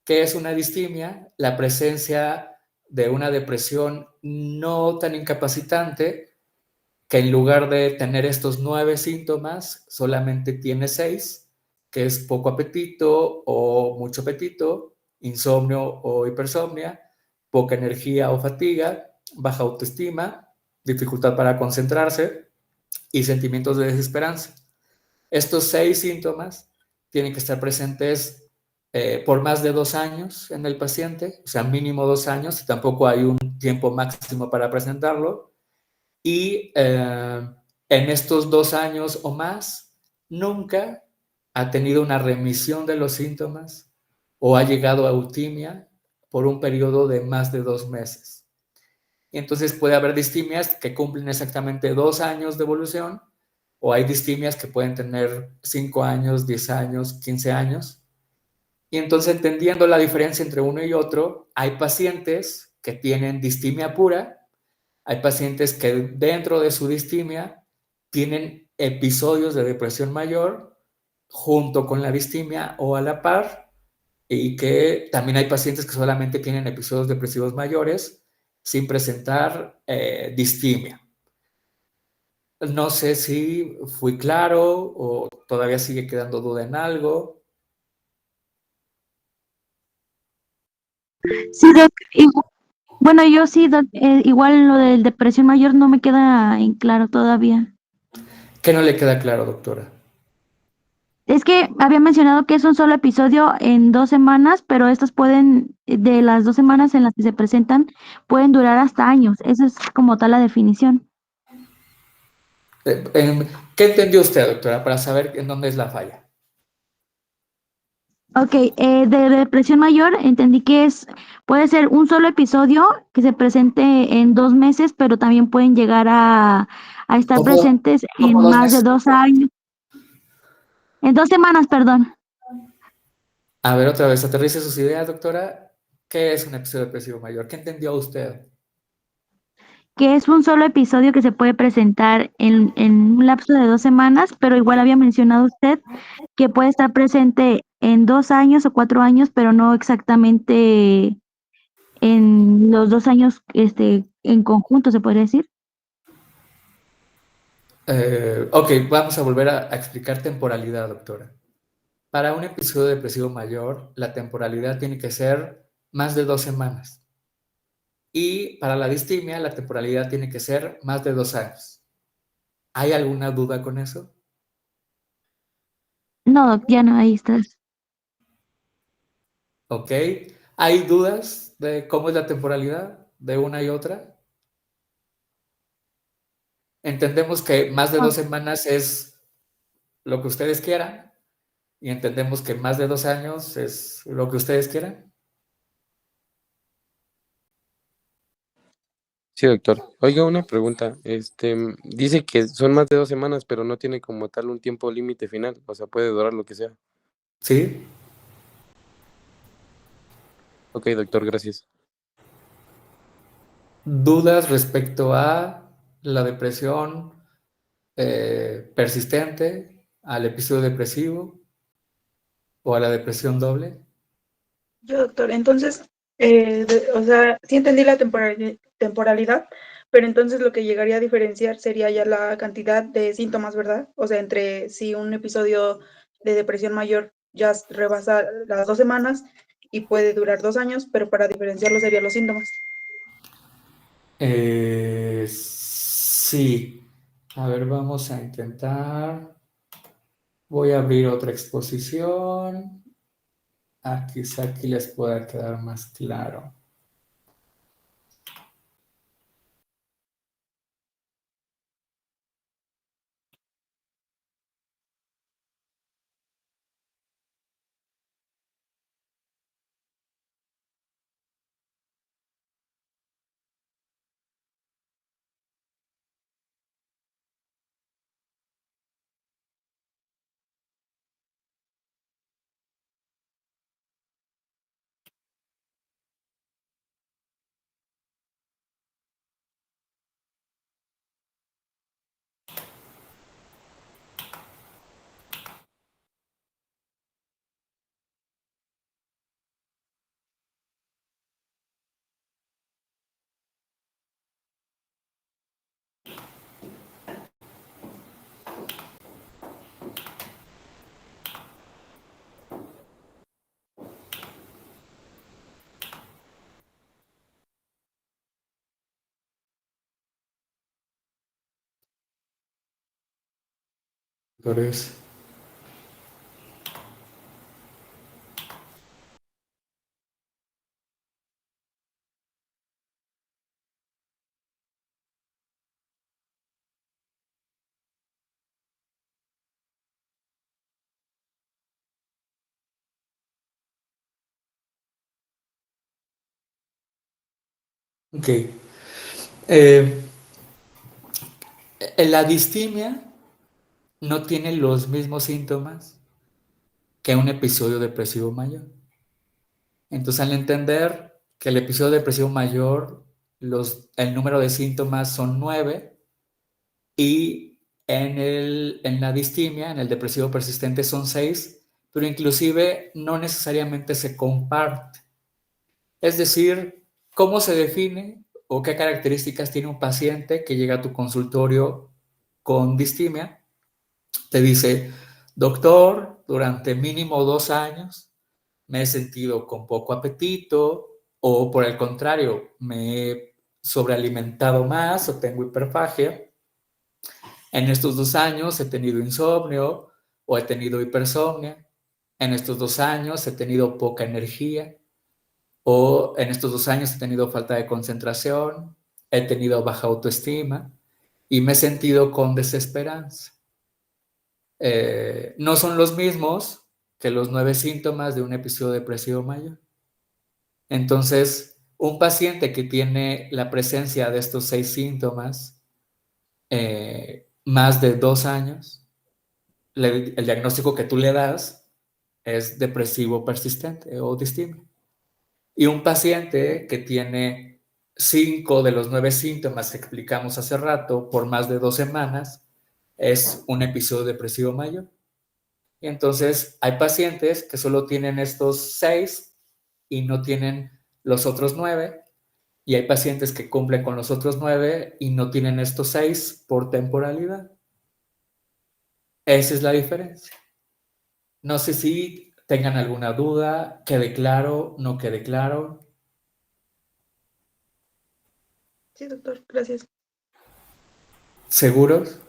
¿Qué es una distimia? La presencia de una depresión no tan incapacitante, que en lugar de tener estos 9 síntomas, solamente tiene 6, que es poco apetito o mucho apetito, insomnio o hipersomnia, poca energía o fatiga, baja autoestima, dificultad para concentrarse y sentimientos de desesperanza. Estos 6 síntomas tienen que estar presentes por más de 2 años en el paciente, o sea, mínimo 2 años, y tampoco hay un tiempo máximo para presentarlo. Y en estos 2 años o más, nunca ha tenido una remisión de los síntomas o ha llegado a eutimia por un periodo de más de 2 meses. Y entonces puede haber distimias que cumplen exactamente 2 años de evolución, o hay distimias que pueden tener 5 años, 10 años, 15 años. Y entonces, entendiendo la diferencia entre uno y otro, hay pacientes que tienen distimia pura, hay pacientes que dentro de su distimia tienen episodios de depresión mayor junto con la distimia o a la par, y que también hay pacientes que solamente tienen episodios depresivos mayores sin presentar distimia. No sé si fui claro o todavía sigue quedando duda en algo. Sí, Doc, bueno, yo sí, Doc, igual lo de depresión mayor no me queda en claro todavía. ¿Qué no le queda claro, doctora? Es que había mencionado que es un solo episodio en 2 semanas, pero estos pueden, de las 2 semanas en las que se presentan, pueden durar hasta años. Esa es como tal la definición. ¿Qué entendió usted, doctora, para saber en dónde es la falla? Ok, de depresión mayor entendí que puede ser un solo episodio que se presente en 2 meses, pero también pueden llegar a estar ¿Cómo, presentes cómo en 2 más de meses? 2 años, en 2 semanas, perdón. A ver, otra vez, aterrice sus ideas, doctora. ¿Qué es un episodio depresivo mayor? ¿Qué entendió usted? Que es un solo episodio que se puede presentar en un lapso de 2 semanas, pero igual había mencionado usted que puede estar presente en 2 años o 4 años, pero no exactamente en los 2 años, en conjunto, se podría decir. Ok, vamos a volver a explicar temporalidad, doctora. Para un episodio depresivo mayor, la temporalidad tiene que ser más de 2 semanas. Y para la distimia, la temporalidad tiene que ser más de 2 años. ¿Hay alguna duda con eso? No, ya no, ahí estás. ¿Ok? ¿Hay dudas de cómo es la temporalidad de una y otra? Entendemos que más de No, 2 semanas es lo que ustedes quieran, y entendemos que más de 2 años es lo que ustedes quieran. Sí, doctor. Oiga, una pregunta. Dice que son más de 2 semanas, pero no tiene como tal un tiempo límite final. O sea, puede durar lo que sea. ¿Sí? Ok, doctor, gracias. ¿Dudas respecto a la depresión persistente, al episodio depresivo o a la depresión doble? Yo, doctor, entonces, o sea, sí entendí la temporalidad, pero entonces lo que llegaría a diferenciar sería ya la cantidad de síntomas, ¿verdad? O sea, entre si un episodio de depresión mayor ya rebasa las 2 semanas y puede durar 2 años, pero para diferenciarlo serían los síntomas. Sí. A ver, vamos a intentar. Voy a abrir otra exposición. Quizá aquí les pueda quedar más claro. doctores. Ok. Eh, la distimia no tiene los mismos síntomas que un episodio depresivo mayor. Entonces, al entender que el episodio depresivo mayor, el número de síntomas son 9 y en la distimia, en el depresivo persistente, son 6, pero inclusive no necesariamente se comparte. Es decir, ¿cómo se define o qué características tiene un paciente que llega a tu consultorio con distimia? Te dice, doctor, durante mínimo 2 años me he sentido con poco apetito o por el contrario, me he sobrealimentado más o tengo hiperfagia. En estos 2 años he tenido insomnio o he tenido hipersomnia. En estos 2 años he tenido poca energía o en estos 2 años he tenido falta de concentración, he tenido baja autoestima y me he sentido con desesperanza. No son los mismos que los 9 síntomas de un episodio depresivo mayor. Entonces, un paciente que tiene la presencia de estos 6 síntomas más de 2 años, el diagnóstico que tú le das es depresivo persistente o distimia. Y un paciente que tiene 5 de los 9 síntomas que explicamos hace rato por más de 2 semanas es un episodio depresivo mayor. Y entonces hay pacientes que solo tienen estos 6 y no tienen los otros 9, y hay pacientes que cumplen con los otros 9 y no tienen estos 6 por temporalidad. Esa es la diferencia. No sé si tengan alguna duda, quede claro, no quede claro. Sí, doctor, gracias. ¿Seguros?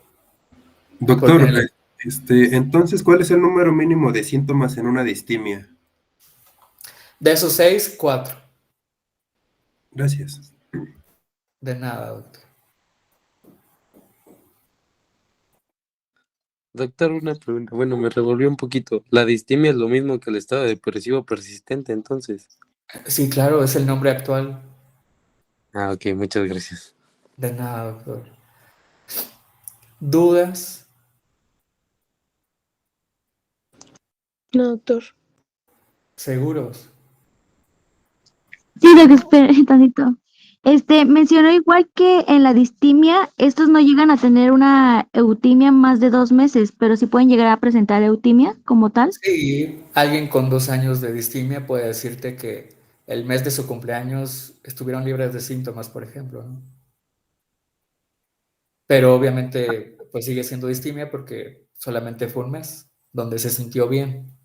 Doctor, Porque entonces, ¿cuál es el número mínimo de síntomas en una distimia? de esos 6, 4. Gracias. De nada, doctor. Doctor, una pregunta. Bueno, me revolvió un poquito. La distimia es lo mismo que el estado depresivo persistente, entonces. Sí, claro, es el nombre actual. Ah, ok, muchas gracias. De nada, doctor. ¿Dudas? No, doctor. ¿Seguros? Sí, espera tantito. Mencionó igual que en la distimia, estos no llegan a tener una eutimia más de 2 meses, pero sí pueden llegar a presentar eutimia como tal. Sí, alguien con 2 años de distimia puede decirte que el mes de su cumpleaños estuvieron libres de síntomas, por ejemplo, ¿no? Pero obviamente, pues sigue siendo distimia porque solamente fue un mes donde se sintió bien,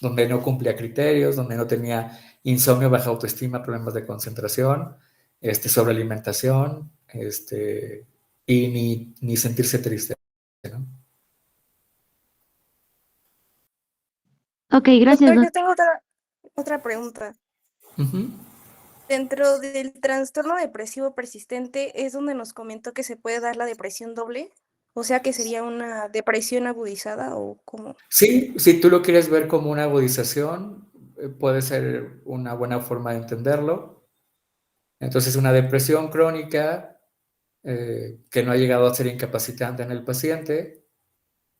donde no cumplía criterios, donde no tenía insomnio, baja autoestima, problemas de concentración, sobrealimentación, y ni sentirse triste, ¿no? Ok, gracias, Doctor, yo doctor. tengo otra pregunta. Ujú. Dentro del trastorno depresivo persistente es donde nos comentó que se puede dar la depresión doble, o sea que sería una depresión agudizada o cómo. Sí, si tú lo quieres ver como una agudización, puede ser una buena forma de entenderlo. Entonces, una depresión crónica que no ha llegado a ser incapacitante en el paciente,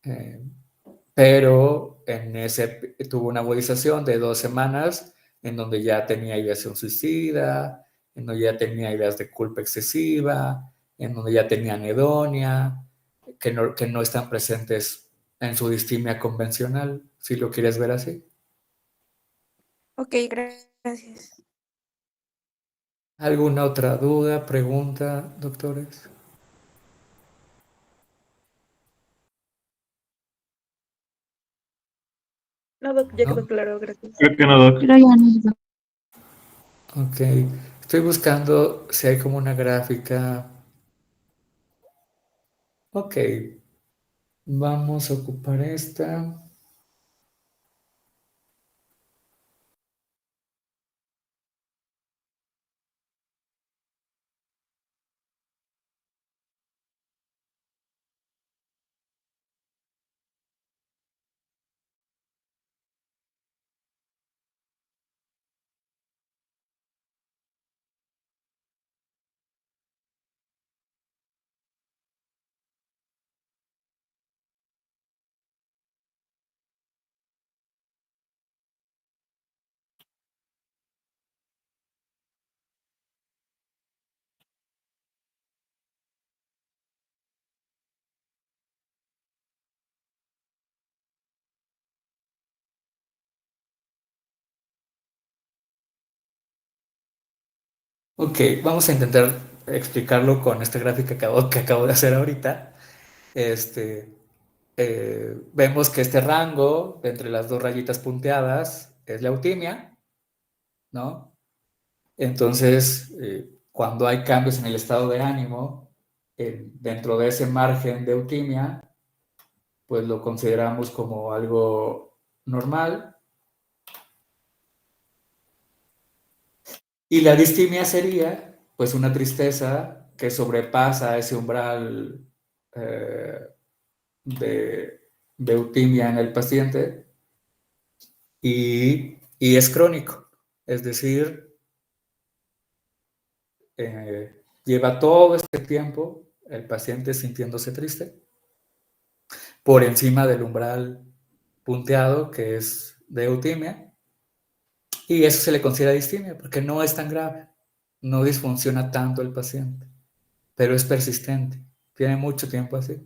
eh, pero tuvo una agudización de 2 semanas en donde ya tenía ideación suicida, en donde ya tenía ideas de culpa excesiva, en donde ya tenía anedonia, que no están presentes en su distimia convencional, si lo quieres ver así. Ok, gracias. ¿Alguna otra duda, pregunta, doctores? No, doc, ya ¿No? quedó claro, gracias. Creo que no, Doc. Pero ya no. Ok. Estoy buscando si hay como una gráfica. Ok. Vamos a ocupar esta. Ok, vamos a intentar explicarlo con esta gráfica que acabo de hacer ahorita. Vemos que este rango entre las dos rayitas punteadas es la eutimia, ¿no? Entonces, cuando hay cambios en el estado de ánimo, dentro de ese margen de eutimia, pues lo consideramos como algo normal. Y la distimia sería, pues, una tristeza que sobrepasa ese umbral eh, de eutimia en el paciente y es crónico. Es decir, lleva todo este tiempo el paciente sintiéndose triste por encima del umbral punteado que es de eutimia, y eso se le considera distimia porque no es tan grave, no disfunciona tanto el paciente, pero es persistente, tiene mucho tiempo así.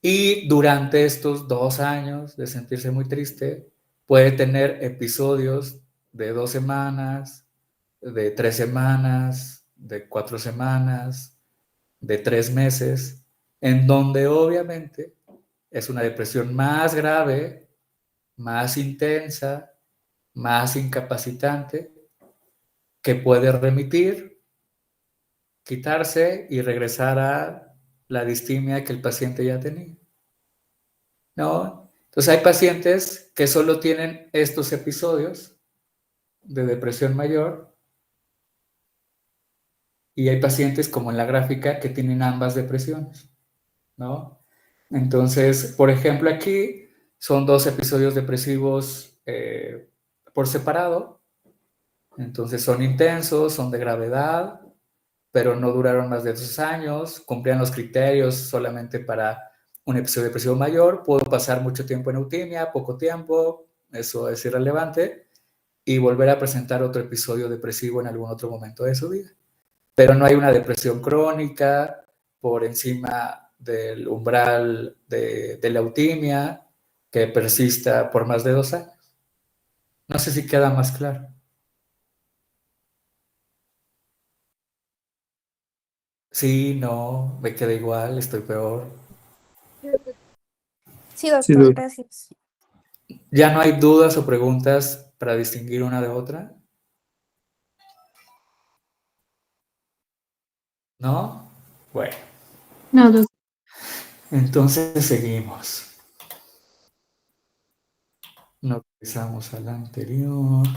Y durante estos 2 años de sentirse muy triste, puede tener episodios de 2 semanas, de 3 semanas, de 4 semanas, de 3 meses, en donde obviamente es una depresión más grave, más intensa, más incapacitante, que puede remitir, quitarse y regresar a la distimia que el paciente ya tenía, ¿no? Entonces hay pacientes que solo tienen estos episodios de depresión mayor y hay pacientes como en la gráfica que tienen ambas depresiones, ¿no? Entonces, por ejemplo, aquí son 2 episodios depresivos por separado, entonces son intensos, son de gravedad, pero no duraron más de 2 años, cumplían los criterios solamente para un episodio depresivo mayor, puedo pasar mucho tiempo en eutimia, poco tiempo, eso es irrelevante, y volver a presentar otro episodio depresivo en algún otro momento de su vida. Pero no hay una depresión crónica por encima del umbral de la eutimia que persista por más de 2 años. No sé si queda más claro. Sí, no, me queda igual, estoy peor. Sí, doctor, gracias. ¿Ya no hay dudas o preguntas para distinguir una de otra? ¿No? Bueno, No, doctor. entonces seguimos. Nos regresamos a la anterior.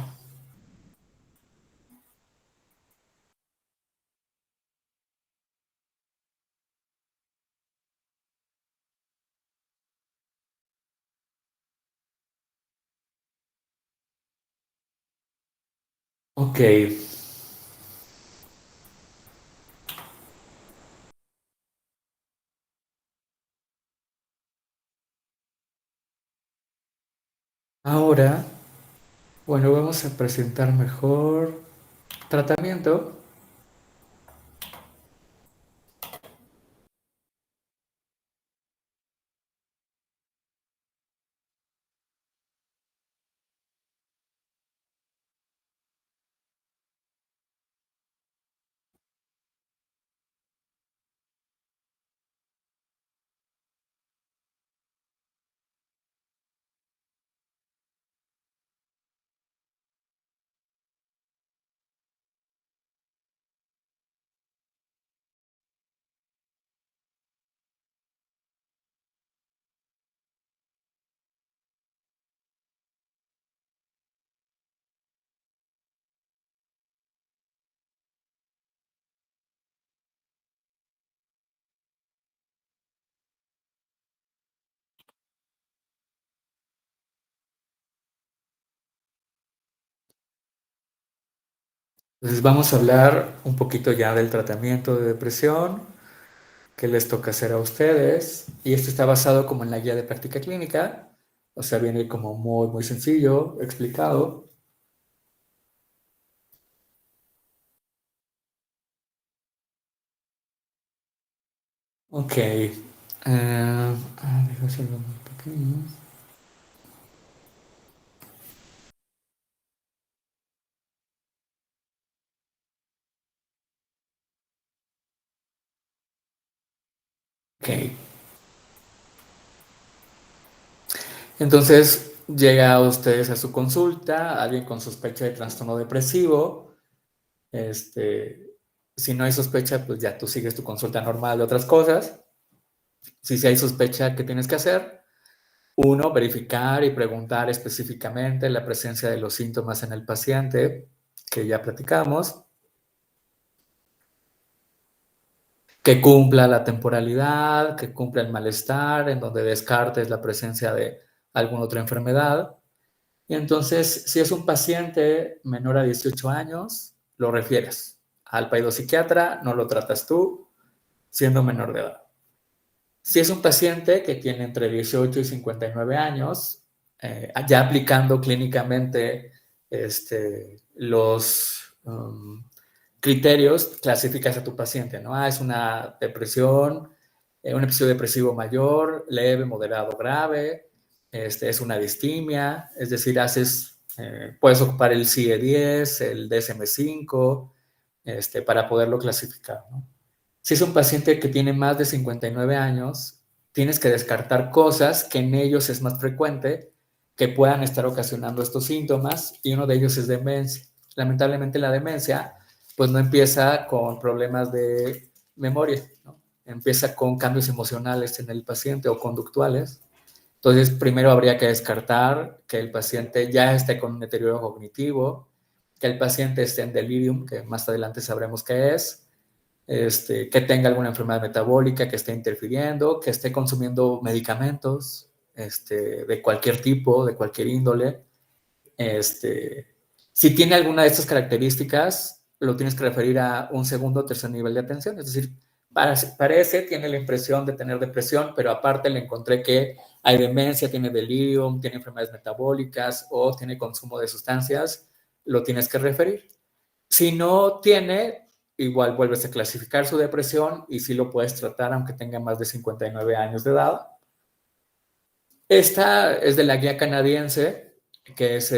Ok. Ahora, bueno, vamos a presentar mejor tratamiento. Entonces vamos a hablar un poquito ya del tratamiento de depresión, qué les toca hacer a ustedes. Y esto está basado como en la guía de práctica clínica, o sea, viene como muy, muy sencillo, explicado. Ok. Dejo hacerlo muy pequeño. Ok. Entonces llega ustedes a su consulta, alguien con sospecha de trastorno depresivo. Si no hay sospecha, pues ya tú sigues tu consulta normal de otras cosas. Si sí hay sospecha, ¿qué tienes que hacer? Uno, verificar y preguntar específicamente la presencia de los síntomas en el paciente, que ya platicamos, que cumpla la temporalidad, que cumpla el malestar, en donde descartes la presencia de alguna otra enfermedad. Y entonces, si es un paciente menor a 18 años, lo refieres al psiquiatra, no lo tratas tú, siendo menor de edad. Si es un paciente que tiene entre 18 y 59 años, ya aplicando clínicamente los criterios, clasificas a tu paciente, ¿no? Es una depresión, un episodio depresivo mayor, leve, moderado, grave, es una distimia, es decir, puedes ocupar el CIE-10, el DSM-5, para poderlo clasificar, ¿no? Si es un paciente que tiene más de 59 años, tienes que descartar cosas que en ellos es más frecuente que puedan estar ocasionando estos síntomas, y uno de ellos es demencia. Lamentablemente la demencia pues no empieza con problemas de memoria, ¿no? Empieza con cambios emocionales en el paciente o conductuales. Entonces, primero habría que descartar que el paciente ya esté con un deterioro cognitivo, que el paciente esté en delirium, que más adelante sabremos qué es, que tenga alguna enfermedad metabólica que esté interfiriendo, que esté consumiendo medicamentos de cualquier tipo, de cualquier índole. Si tiene alguna de estas características, lo tienes que referir a un segundo o tercer nivel de atención. Es decir, parece, tiene la impresión de tener depresión, pero aparte le encontré que hay demencia, tiene delirium, tiene enfermedades metabólicas o tiene consumo de sustancias, lo tienes que referir. Si no tiene, igual vuelves a clasificar su depresión y sí lo puedes tratar aunque tenga más de 59 años de edad. Esta es de la guía canadiense, que es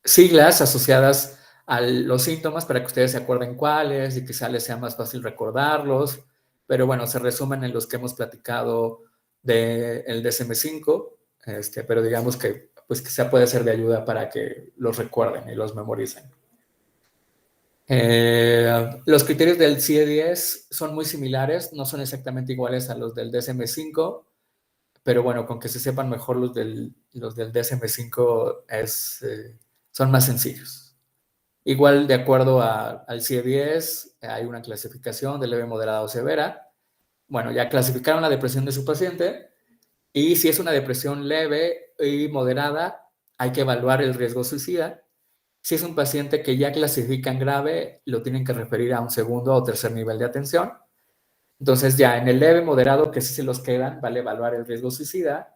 siglas asociadas a los síntomas para que ustedes se acuerden cuáles y quizá les sea más fácil recordarlos, pero bueno, se resumen en los que hemos platicado del DSM-5, pero digamos que pues quizá puede ser de ayuda para que los recuerden y los memoricen. Los criterios del CIE-10 son muy similares, no son exactamente iguales a los del DSM-5, pero bueno, con que se sepan mejor los del DSM-5 son más sencillos. Igual, de acuerdo al CIE-10, hay una clasificación de leve, moderada o severa. Bueno, ya clasificaron la depresión de su paciente, y si es una depresión leve y moderada, hay que evaluar el riesgo suicida. Si es un paciente que ya clasifican grave, lo tienen que referir a un segundo o tercer nivel de atención. Entonces, ya en el leve, moderado, que sí se los quedan, vale evaluar el riesgo suicida.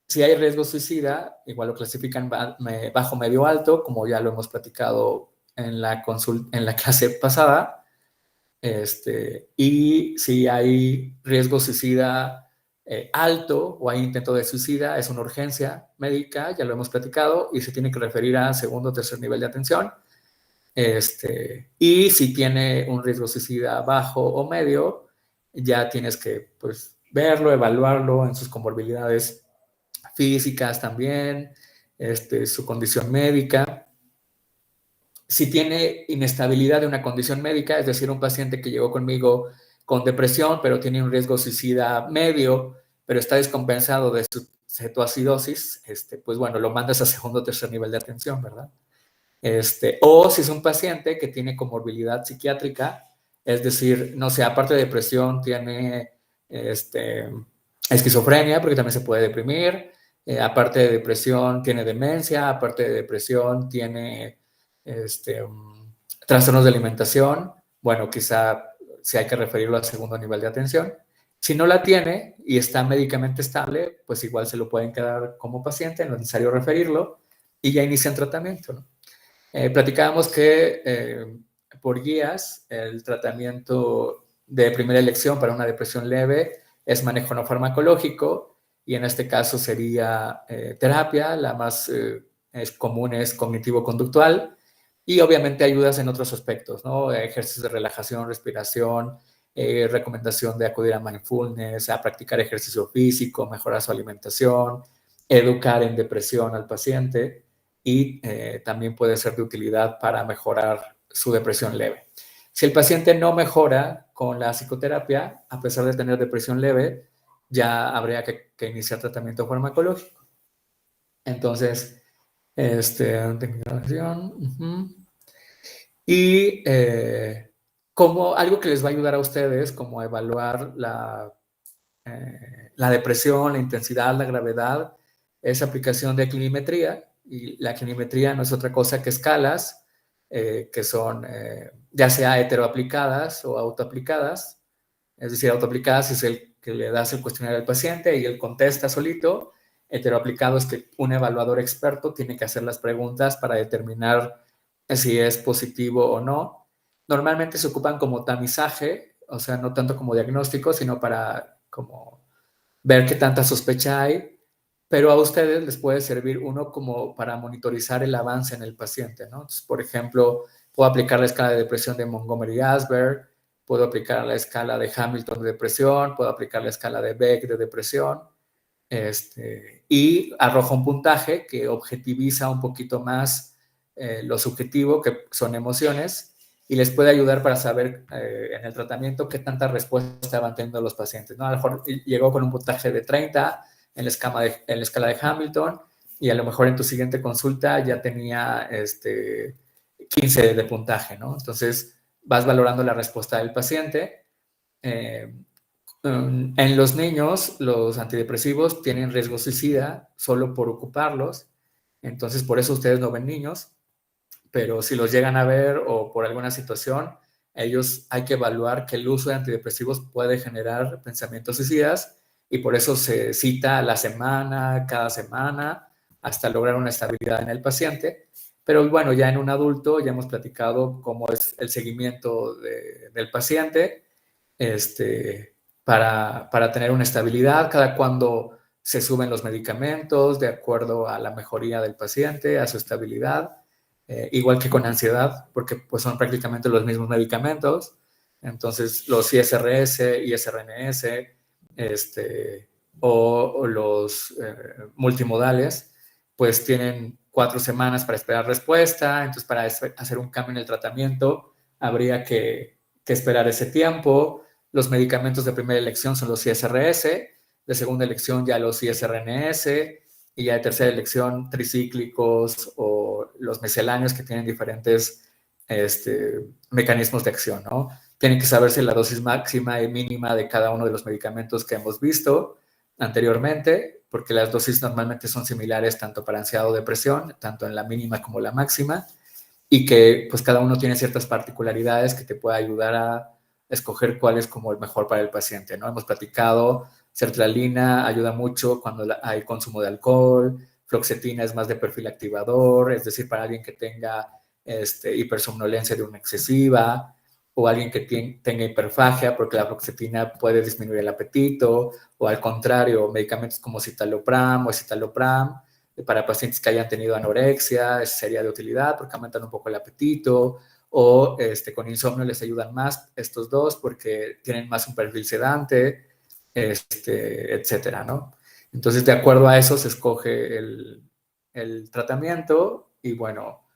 Si hay riesgo suicida, igual lo clasifican bajo, medio, alto, como ya lo hemos platicado en la clase pasada. Y si hay riesgo suicida alto o hay intento de suicida, es una urgencia médica, ya lo hemos platicado, y se tiene que referir a segundo o tercer nivel de atención. Y si tiene un riesgo suicida bajo o medio, ya tienes que pues, verlo, evaluarlo en sus comorbilidades físicas también, su condición médica. Si tiene inestabilidad de una condición médica, es decir, un paciente que llegó conmigo con depresión, pero tiene un riesgo suicida medio, pero está descompensado de su cetoacidosis, pues bueno, lo mandas a segundo o tercer nivel de atención, ¿verdad? O si es un paciente que tiene comorbilidad psiquiátrica, es decir, no sé, aparte de depresión, tiene esquizofrenia, porque también se puede deprimir, aparte de depresión, tiene demencia, aparte de depresión, tiene trastornos de alimentación, bueno, quizá si hay que referirlo al segundo nivel de atención. Si no la tiene y está médicamente estable, pues igual se lo pueden quedar como paciente, no es necesario referirlo y ya inician tratamiento, ¿no? Platicábamos que por guías el tratamiento de primera elección para una depresión leve es manejo no farmacológico y en este caso sería terapia, la más común es cognitivo-conductual y obviamente ayudas en otros aspectos, ¿no? Ejercicios de relajación, respiración, recomendación de acudir a mindfulness, a practicar ejercicio físico, mejorar su alimentación, educar en depresión al paciente y también puede ser de utilidad para mejorar su depresión leve. Si el paciente no mejora con la psicoterapia, a pesar de tener depresión leve, ya habría que iniciar tratamiento farmacológico. Entonces, y como algo que les va a ayudar a ustedes, como a evaluar la depresión, la intensidad, la gravedad, es aplicación de clinimetría. Y la clinimetría no es otra cosa que escalas que son ya sea heteroaplicadas o autoaplicadas. Es decir, autoaplicadas es el que le das el cuestionario al paciente y él contesta solito. Heteroaplicado es que un evaluador experto tiene que hacer las preguntas para determinar si es positivo o no. Normalmente se ocupan como tamizaje, o sea, no tanto como diagnóstico, sino para como ver qué tanta sospecha hay, pero a ustedes les puede servir uno como para monitorizar el avance en el paciente, ¿no? Entonces, por ejemplo, puedo aplicar la escala de depresión de Montgomery-Åsberg, puedo aplicar la escala de Hamilton de depresión, puedo aplicar la escala de Beck de depresión, y arroja un puntaje que objetiviza un poquito más lo subjetivo, que son emociones, y les puede ayudar para saber en el tratamiento qué tanta respuesta van teniendo los pacientes, ¿no? A lo mejor llegó con un puntaje de 30 en la escala de Hamilton y a lo mejor en tu siguiente consulta ya tenía 15 de puntaje, ¿no? Entonces vas valorando la respuesta del paciente. En los niños, los antidepresivos tienen riesgo suicida solo por ocuparlos, entonces por eso ustedes no ven niños, pero si los llegan a ver o por alguna situación, ellos hay que evaluar que el uso de antidepresivos puede generar pensamientos suicidas y por eso se cita a la semana, cada semana, hasta lograr una estabilidad en el paciente. Pero bueno, ya en un adulto ya hemos platicado cómo es el seguimiento del paciente para tener una estabilidad, cada cuando se suben los medicamentos de acuerdo a la mejoría del paciente, a su estabilidad. Igual que con ansiedad, porque pues son prácticamente los mismos medicamentos. Entonces, los ISRS, ISRNS o los multimodales, pues tienen 4 semanas para esperar respuesta. Entonces, para hacer un cambio en el tratamiento, habría que esperar ese tiempo. Los medicamentos de primera elección son los ISRS, de segunda elección ya los ISRNS, y ya de tercera elección tricíclicos o los misceláneos que tienen diferentes mecanismos de acción, ¿no? Tienen que saberse la dosis máxima y mínima de cada uno de los medicamentos que hemos visto anteriormente, porque las dosis normalmente son similares tanto para ansiedad o depresión, tanto en la mínima como la máxima, y que pues cada uno tiene ciertas particularidades que te puede ayudar a escoger cuál es como el mejor para el paciente, ¿no? Hemos platicado, sertralina ayuda mucho cuando hay consumo de alcohol, fluoxetina es más de perfil activador, es decir, para alguien que tenga hipersomnolencia de una excesiva, o alguien que tenga hiperfagia, porque la fluoxetina puede disminuir el apetito, o al contrario, medicamentos como citalopram o escitalopram, para pacientes que hayan tenido anorexia, sería de utilidad porque aumentan un poco el apetito, o con insomnio les ayudan más estos dos porque tienen más un perfil sedante, etcétera, ¿no? Entonces, de acuerdo a eso se escoge el tratamiento y bueno,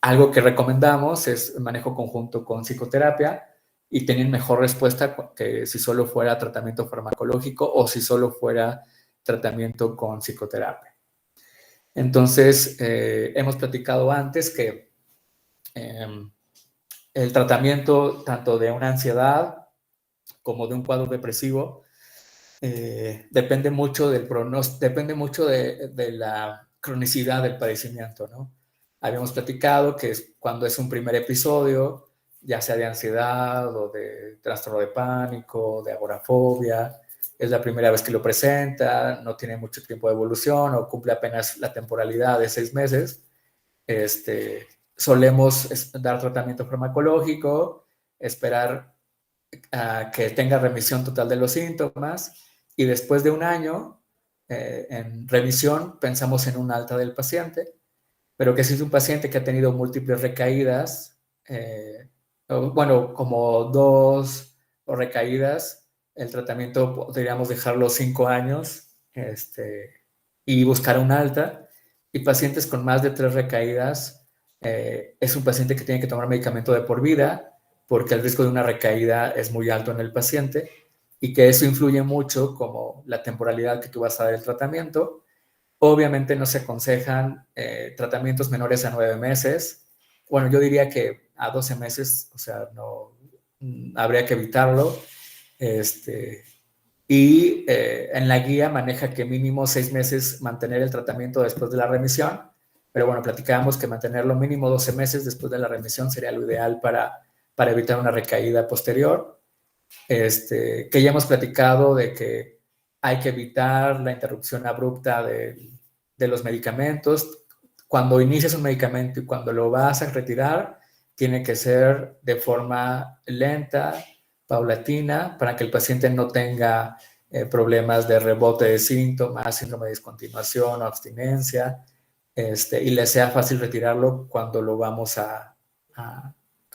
algo que recomendamos es manejo conjunto con psicoterapia y tienen mejor respuesta que si solo fuera tratamiento farmacológico o si solo fuera tratamiento con psicoterapia. Entonces, hemos platicado antes que el tratamiento tanto de una ansiedad como de un cuadro depresivo depende mucho del pronóstico, depende mucho de la cronicidad del padecimiento, ¿no? habíamos platicado que cuando es un primer episodio, ya sea de ansiedad o de trastorno de pánico, de agorafobia, es la primera vez que lo presenta, no tiene mucho tiempo de evolución o cumple apenas la temporalidad de 6 meses, solemos dar tratamiento farmacológico, esperar a que tenga remisión total de los síntomas y después de un año en revisión pensamos en un alta del paciente, pero que si es un paciente que ha tenido múltiples recaídas, bueno, como 2 recaídas, el tratamiento podríamos dejarlo 5 años y buscar un alta. Y pacientes con más de 3 recaídas, es un paciente que tiene que tomar medicamento de por vida porque el riesgo de una recaída es muy alto en el paciente y que eso influye mucho como la temporalidad que tú vas a dar el tratamiento. Obviamente no se aconsejan tratamientos menores a 9 meses. Bueno, yo diría que a 12 meses, o sea, no habría que evitarlo. Y en la guía maneja que mínimo 6 meses mantener el tratamiento después de la remisión. Pero bueno, platicábamos que mantenerlo mínimo 12 meses después de la remisión sería lo ideal para evitar una recaída posterior. Que ya hemos platicado de que hay que evitar la interrupción abrupta de los medicamentos. Cuando inicias un medicamento y cuando lo vas a retirar, tiene que ser de forma lenta, paulatina, para que el paciente no tenga problemas de rebote de síntomas, síndrome de discontinuación o abstinencia, y le sea fácil retirarlo cuando lo vamos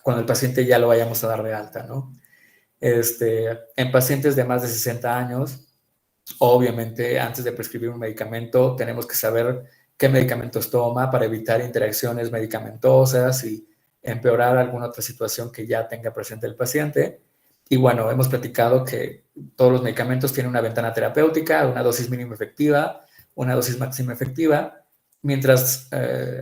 cuando el paciente ya lo vayamos a dar de alta, ¿no? En pacientes de más de 60 años, obviamente antes de prescribir un medicamento tenemos que saber qué medicamentos toma para evitar interacciones medicamentosas y empeorar alguna otra situación que ya tenga presente el paciente. Y bueno, hemos platicado que todos los medicamentos tienen una ventana terapéutica, una dosis mínima efectiva, una dosis máxima efectiva. Mientras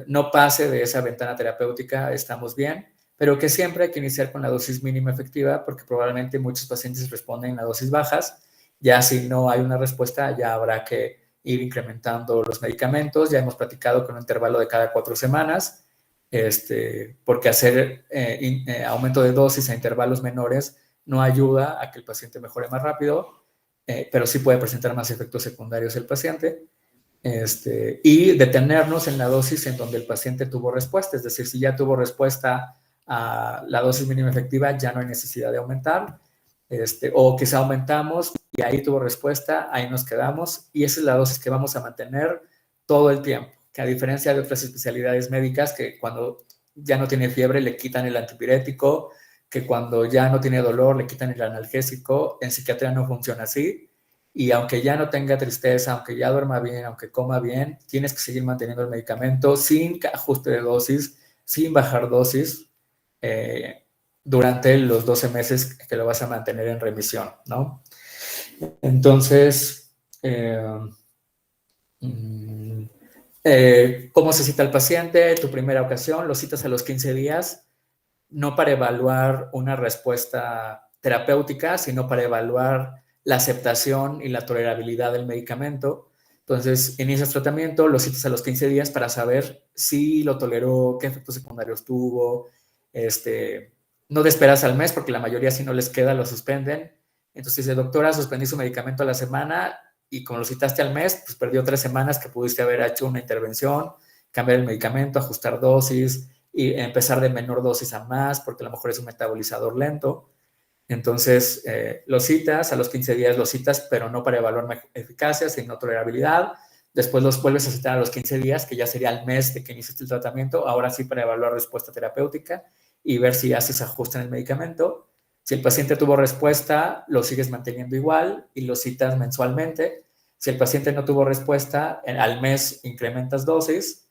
no pase de esa ventana terapéutica, estamos bien, pero que siempre hay que iniciar con la dosis mínima efectiva porque probablemente muchos pacientes responden a dosis bajas. Ya si no hay una respuesta, ya habrá que ir incrementando los medicamentos. Ya hemos platicado con un intervalo de cada 4 semanas, porque hacer aumento de dosis a intervalos menores no ayuda a que el paciente mejore más rápido, pero sí puede presentar más efectos secundarios el paciente. Y detenernos en la dosis en donde el paciente tuvo respuesta, es decir, si ya tuvo respuesta a la dosis mínima efectiva, ya no hay necesidad de aumentar, o quizá aumentamos y ahí tuvo respuesta, ahí nos quedamos, y esa es la dosis que vamos a mantener todo el tiempo, que a diferencia de otras especialidades médicas que cuando ya no tiene fiebre le quitan el antipirético, que cuando ya no tiene dolor le quitan el analgésico, en psiquiatría no funciona así. Y aunque ya no tenga tristeza, aunque ya duerma bien, aunque coma bien, tienes que seguir manteniendo el medicamento sin ajuste de dosis, sin bajar dosis, durante los 12 meses que lo vas a mantener en remisión, ¿no? Entonces, ¿cómo se cita al paciente? Tu primera ocasión, lo citas a los 15 días, no para evaluar una respuesta terapéutica, sino para evaluar la aceptación y la tolerabilidad del medicamento. Entonces, inicias tratamiento, lo citas a los 15 días para saber si lo toleró, qué efectos secundarios tuvo. No te esperas al mes porque la mayoría, si no les queda, lo suspenden. Entonces dice, doctora, suspendí su medicamento a la semana y como lo citaste al mes, pues perdió 3 semanas que pudiste haber hecho una intervención, cambiar el medicamento, ajustar dosis y empezar de menor dosis a más porque a lo mejor es un metabolizador lento. Entonces, lo citas, a los 15 días lo citas, pero no para evaluar eficacia, sino tolerabilidad. Después los vuelves a citar a los 15 días, que ya sería el mes de que iniciaste el tratamiento, ahora sí para evaluar respuesta terapéutica y ver si haces ajuste en el medicamento. Si el paciente tuvo respuesta, lo sigues manteniendo igual y lo citas mensualmente. Si el paciente no tuvo respuesta, al mes incrementas dosis,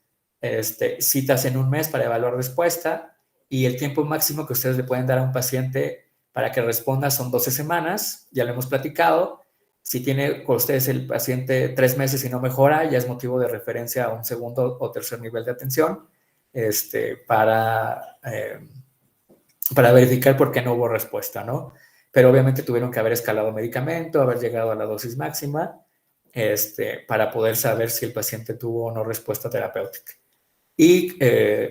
citas en un mes para evaluar respuesta y el tiempo máximo que ustedes le pueden dar a un paciente para que responda son 12 semanas, ya lo hemos platicado. Si tiene con ustedes el paciente 3 meses y no mejora, ya es motivo de referencia a un segundo o tercer nivel de atención, para verificar por qué no hubo respuesta, ¿no? Pero obviamente tuvieron que haber escalado medicamento, haber llegado a la dosis máxima, para poder saber si el paciente tuvo o no respuesta terapéutica. y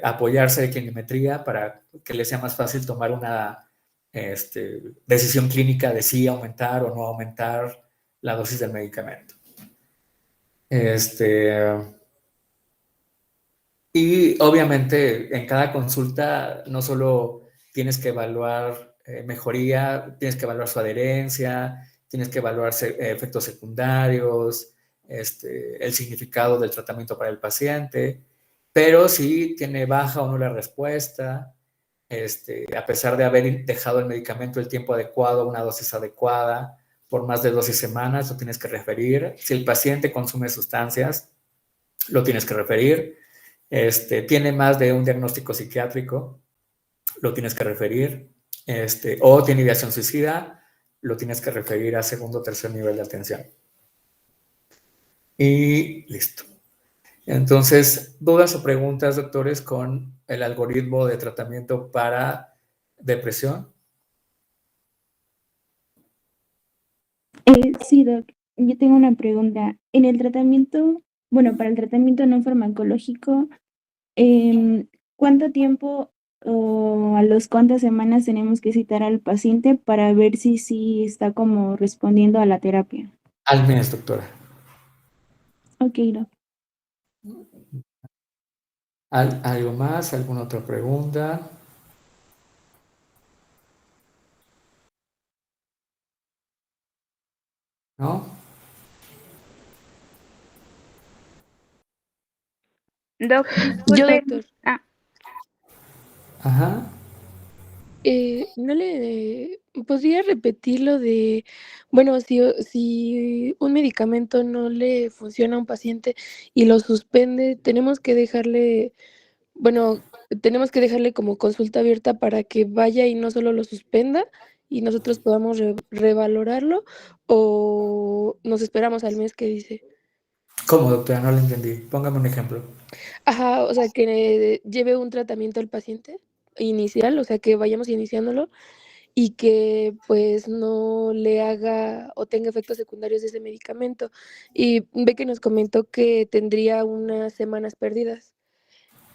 apoyarse de clinimetría para que le sea más fácil tomar una decisión clínica de si aumentar o no aumentar la dosis del medicamento. Y obviamente en cada consulta no solo tienes que evaluar mejoría, tienes que evaluar su adherencia, tienes que evaluar efectos secundarios, el significado del tratamiento para el paciente, pero si tiene baja o nula respuesta, a pesar de haber dejado el medicamento el tiempo adecuado, una dosis adecuada, por más de 12 semanas, lo tienes que referir. Si el paciente consume sustancias, lo tienes que referir. Tiene más de un diagnóstico psiquiátrico, lo tienes que referir. O tiene ideación suicida, lo tienes que referir a segundo o tercer nivel de atención. Y listo. Entonces, ¿dudas o preguntas, doctores, con el algoritmo de tratamiento para depresión? Sí, Doc, yo tengo una pregunta. En el tratamiento, bueno, para el tratamiento no farmacológico, ¿cuánto tiempo o a los cuántas semanas tenemos que citar al paciente para ver si sí está como respondiendo a la terapia? Al mes, doctora. Ok, Doc. ¿Algo más? ¿Alguna otra pregunta? ¿No? Doc, Yo, disculpe. doctor, Ajá. ¿no le podría repetir lo de, bueno, si un medicamento no le funciona a un paciente y lo suspende, bueno, tenemos que dejarle como consulta abierta para que vaya y no solo lo suspenda y nosotros podamos revalorarlo o nos esperamos al mes que dice? ¿Cómo, doctora? No lo entendí. Póngame un ejemplo. Ajá, o sea, que lleve un tratamiento al paciente inicial, o sea, que vayamos iniciándolo y que pues no le haga o tenga efectos secundarios de ese medicamento. Y ve que nos comentó que tendría unas semanas perdidas.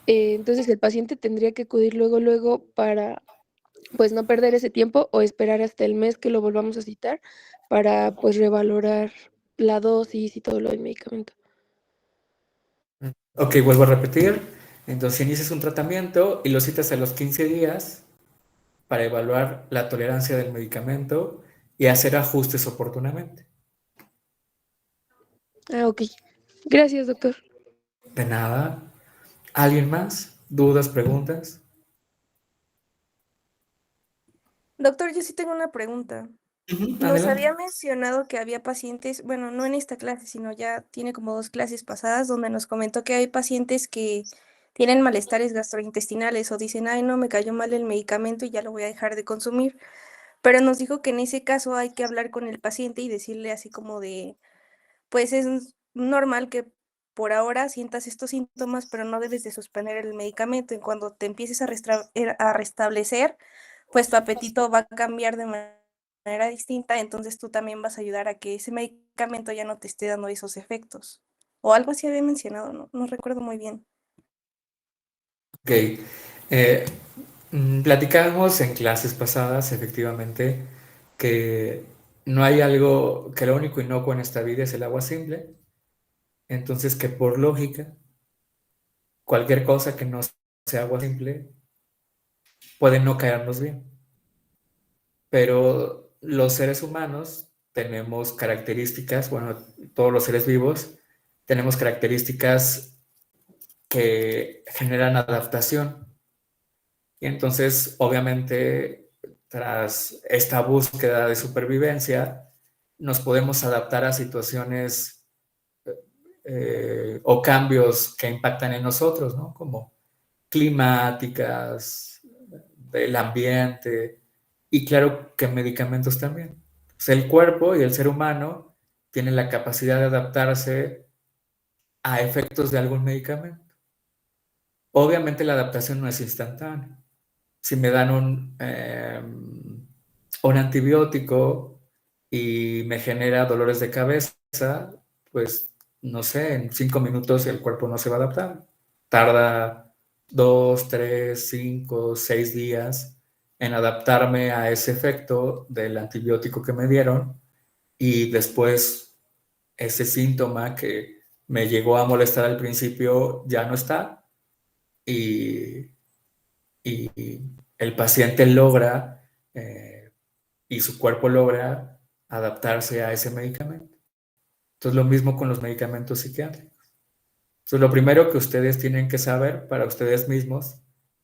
Entonces el paciente tendría que acudir luego para pues no perder ese tiempo o esperar hasta el mes que lo volvamos a citar para pues revalorar la dosis y todo lo del medicamento. Ok, vuelvo a repetir. Entonces inicias un tratamiento y lo citas a los 15 días para evaluar la tolerancia del medicamento y hacer ajustes oportunamente. Ah, ok. Gracias, doctor. De nada. ¿Alguien más? ¿Dudas, preguntas? Doctor, yo sí tengo una pregunta. Nos Adelante. había mencionado que había pacientes, bueno, no en esta clase, sino ya tiene como 2 clases pasadas, donde nos comentó que hay pacientes que tienen malestares gastrointestinales o dicen, ay, no, me cayó mal el medicamento y ya lo voy a dejar de consumir. Pero nos dijo que en ese caso hay que hablar con el paciente y decirle así como de, pues es normal que por ahora sientas estos síntomas, pero no debes de suspender el medicamento. Y cuando te empieces a restablecer, pues tu apetito va a cambiar de manera distinta, entonces tú también vas a ayudar a que ese medicamento ya no te esté dando esos efectos. O algo así había mencionado, no recuerdo muy bien. Ok. Platicábamos en clases pasadas, efectivamente, que no hay algo, que lo único inocuo en esta vida es el agua simple. Entonces, que por lógica, cualquier cosa que no sea agua simple puede no caernos bien. Pero los seres humanos tenemos características, bueno, todos los seres vivos tenemos características que generan adaptación. Y entonces, obviamente, tras esta búsqueda de supervivencia, nos podemos adaptar a situaciones o cambios que impactan en nosotros, ¿no? Como climáticas, del ambiente y claro que medicamentos también. O sea, el cuerpo y el ser humano tienen la capacidad de adaptarse a efectos de algún medicamento. Obviamente la adaptación no es instantánea. Si me dan un antibiótico y me genera dolores de cabeza, pues no sé, en 5 minutos el cuerpo no se va a adaptar. tarda 2, 3, 5, 6 días en adaptarme a ese efecto del antibiótico que me dieron y después ese síntoma que me llegó a molestar al principio ya no está y el paciente logra y su cuerpo logra adaptarse a ese medicamento. Entonces, lo mismo con los medicamentos psiquiátricos. Entonces, lo primero que ustedes tienen que saber para ustedes mismos,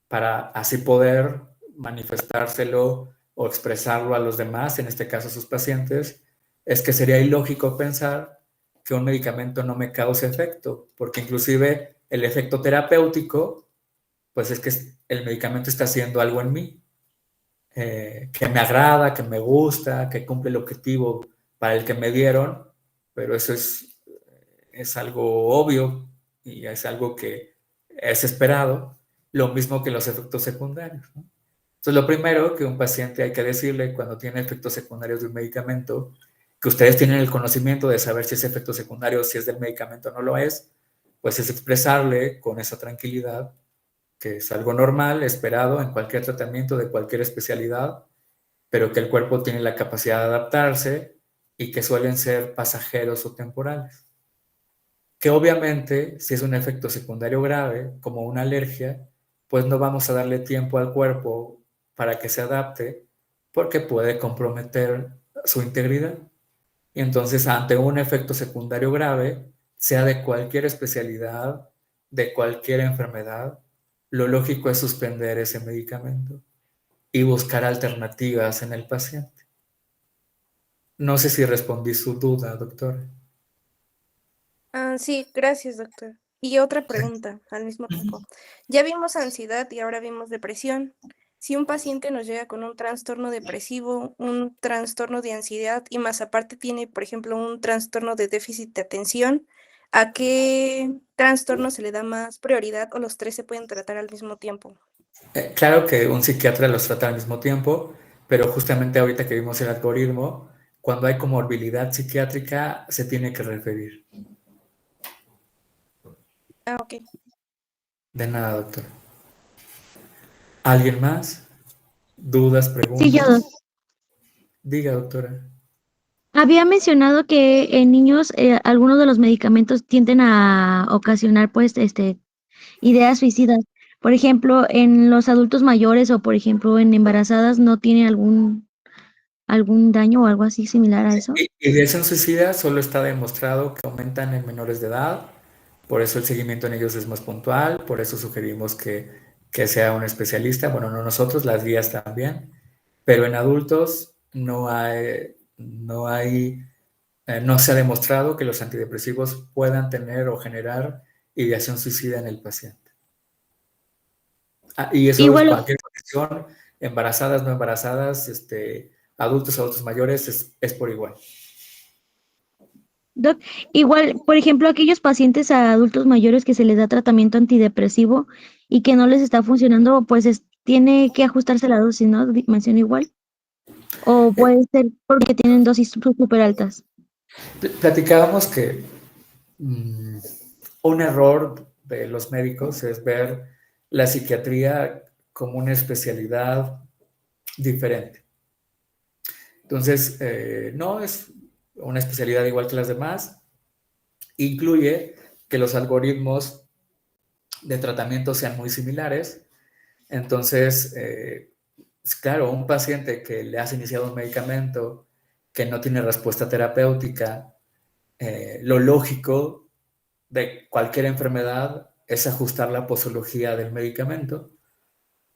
para así poder manifestárselo o expresarlo a los demás, en este caso a sus pacientes, es que sería ilógico pensar que un medicamento no me cause efecto, porque inclusive el efecto terapéutico, pues es que el medicamento está haciendo algo en mí, que me agrada, que me gusta, que cumple el objetivo para el que me dieron, pero eso es algo obvio y es algo que es esperado, lo mismo que los efectos secundarios, ¿no? Entonces, lo primero que un paciente hay que decirle cuando tiene efectos secundarios de un medicamento, que ustedes tienen el conocimiento de saber si ese efecto secundario, si es del medicamento o no lo es, pues es expresarle con esa tranquilidad que es algo normal, esperado en cualquier tratamiento de cualquier especialidad, pero que el cuerpo tiene la capacidad de adaptarse y que suelen ser pasajeros o temporales. Que obviamente, si es un efecto secundario grave, como una alergia, pues no vamos a darle tiempo al cuerpo para que se adapte, porque puede comprometer su integridad. Y entonces, ante un efecto secundario grave, sea de cualquier especialidad, de cualquier enfermedad, lo lógico es suspender ese medicamento y buscar alternativas en el paciente. No sé si respondí su duda, doctor. Sí, gracias, doctor. Y otra pregunta al mismo tiempo. Ya vimos ansiedad y ahora vimos depresión. Si un paciente nos llega con un trastorno depresivo, un trastorno de ansiedad y más aparte tiene, por ejemplo, un trastorno de déficit de atención, ¿a qué trastorno se le da más prioridad o los tres se pueden tratar al mismo tiempo? Claro que un psiquiatra los trata al mismo tiempo, pero justamente ahorita que vimos el algoritmo, cuando hay comorbilidad psiquiátrica se tiene que referir. Ok. De nada, doctor. ¿Alguien más? ¿Dudas, preguntas? Sí, yo. Diga, doctora. Había mencionado que en niños algunos de los medicamentos tienden a ocasionar pues ideas suicidas. Por ejemplo, en los adultos mayores o por ejemplo en embarazadas no tiene algún daño o algo así similar a eso. Ideación suicida solo está demostrado que aumentan en menores de edad, por eso el seguimiento en ellos es más puntual, por eso sugerimos que sea un especialista, bueno, no nosotros, las guías también, pero en adultos no se ha demostrado que los antidepresivos puedan tener o generar ideación suicida en el paciente. Y eso es Igual, cualquier condición, embarazadas, no embarazadas, adultos, adultos mayores, es por igual. Doc, igual, por ejemplo, aquellos pacientes a adultos mayores que se les da tratamiento antidepresivo y que no les está funcionando, pues tiene que ajustarse la dosis, ¿no? Menciona igual. O puede ser porque tienen dosis súper altas. Platicábamos que un error de los médicos es ver la psiquiatría como una especialidad diferente. Entonces, no es una especialidad igual que las demás. Incluye que los algoritmos de tratamiento sean muy similares. Entonces, claro, un paciente que le has iniciado un medicamento que no tiene respuesta terapéutica, lo lógico de cualquier enfermedad es ajustar la posología del medicamento,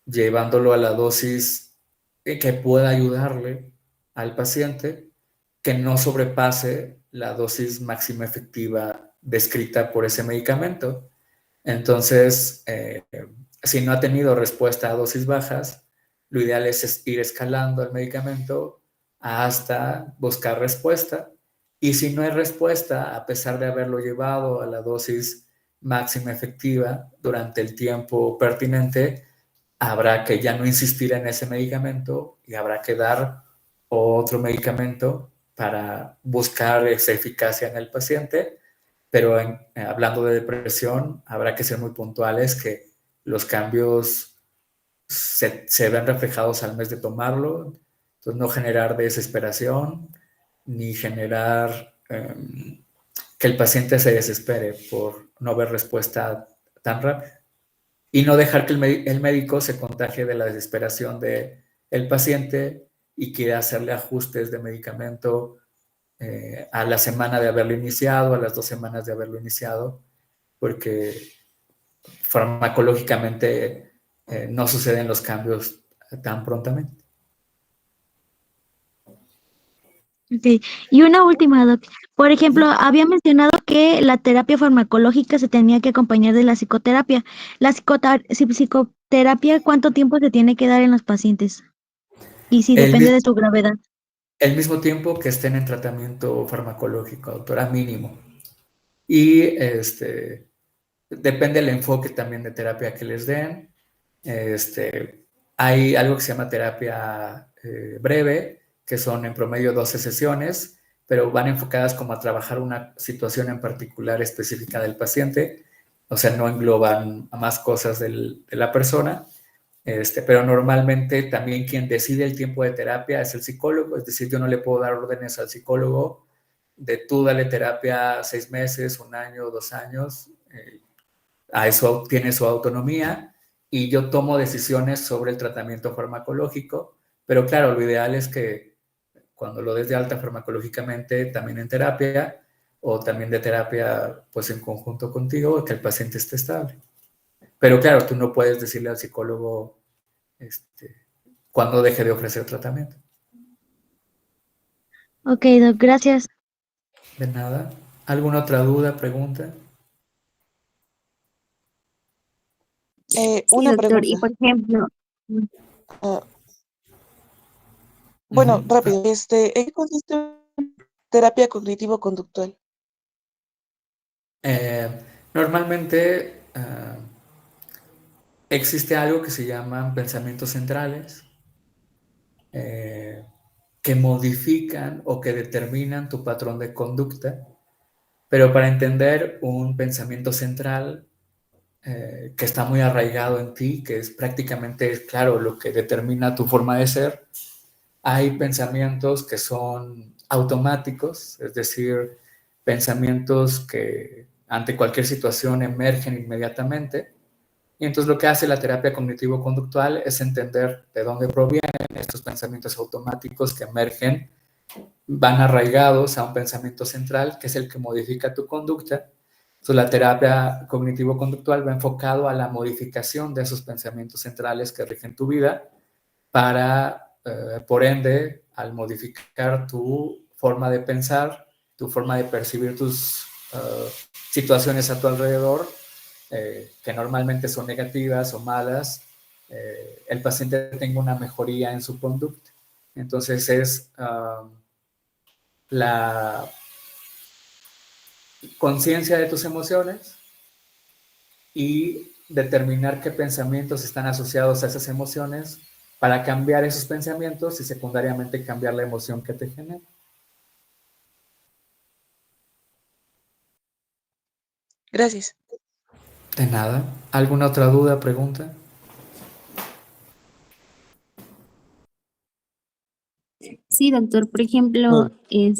llevándolo a la dosis que pueda ayudarle al paciente, que no sobrepase la dosis máxima efectiva descrita por ese medicamento. Entonces, si no ha tenido respuesta a dosis bajas, lo ideal es ir escalando el medicamento hasta buscar respuesta. Y si no hay respuesta, a pesar de haberlo llevado a la dosis máxima efectiva durante el tiempo pertinente, habrá que ya no insistir en ese medicamento y habrá que dar otro medicamento para buscar esa eficacia en el paciente pero hablando de depresión, habrá que ser muy puntuales que los cambios se ven reflejados al mes de tomarlo, entonces no generar desesperación, ni generar que el paciente se desespere por no ver respuesta tan rápida. Y no dejar que el médico se contagie de la desesperación del paciente y quiera hacerle ajustes de medicamento a la semana de haberlo iniciado, a las 2 semanas de haberlo iniciado, porque farmacológicamente no suceden los cambios tan prontamente. Ok. Y una última, Doc. Por ejemplo, había mencionado que la terapia farmacológica se tenía que acompañar de la psicoterapia. La psicoterapia, ¿cuánto tiempo se tiene que dar en los pacientes? Y si depende de su gravedad. El mismo tiempo que estén en tratamiento farmacológico, doctora, mínimo. Y depende del enfoque también de terapia que les den. Hay algo que se llama terapia breve, que son en promedio 12 sesiones, pero van enfocadas como a trabajar una situación en particular específica del paciente, o sea, no engloban a más cosas de la persona, pero normalmente también quien decide el tiempo de terapia es el psicólogo, es decir, yo no le puedo dar órdenes al psicólogo de tú dale terapia 6 meses, 1 año, 2 años, a eso tiene su autonomía y yo tomo decisiones sobre el tratamiento farmacológico, pero claro, lo ideal es que cuando lo des de alta farmacológicamente, también en terapia o también de terapia pues en conjunto contigo, que el paciente esté estable. Pero claro, tú no puedes decirle al psicólogo cuando deje de ofrecer tratamiento. Ok, Doc, gracias. De nada. ¿Alguna otra duda, pregunta? Sí, Una doctor. Y pregunta. por ejemplo, Bueno, rápido, ¿en qué consiste terapia cognitivo-conductual? Normalmente existe algo que se llaman pensamientos centrales que modifican o que determinan tu patrón de conducta, pero para entender un pensamiento central que está muy arraigado en ti, que es prácticamente, claro, lo que determina tu forma de ser, hay pensamientos que son automáticos, es decir, pensamientos que ante cualquier situación emergen inmediatamente. Y entonces lo que hace la terapia cognitivo-conductual es entender de dónde provienen estos pensamientos automáticos que emergen, van arraigados a un pensamiento central, que es el que modifica tu conducta. Entonces la terapia cognitivo-conductual va enfocado a la modificación de esos pensamientos centrales que rigen tu vida para, por ende, al modificar tu forma de pensar, tu forma de percibir tus situaciones a tu alrededor, que normalmente son negativas o malas, el paciente tenga una mejoría en su conducta. Entonces es la conciencia de tus emociones y determinar qué pensamientos están asociados a esas emociones para cambiar esos pensamientos y secundariamente cambiar la emoción que te genera. Gracias. De nada. ¿Alguna otra duda, pregunta? Sí, doctor. Por ejemplo, si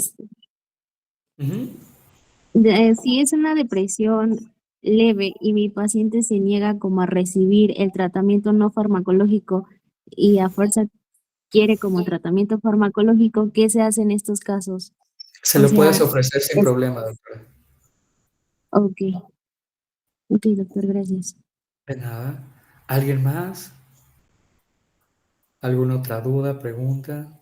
es una depresión leve y mi paciente se niega como a recibir el tratamiento no farmacológico y a fuerza quiere como tratamiento farmacológico, ¿qué se hace en estos casos? Se lo puedes ofrecer sin problema, doctora. Ok. Ok, doctor, gracias. De nada. ¿Alguien más? ¿Alguna otra duda, pregunta?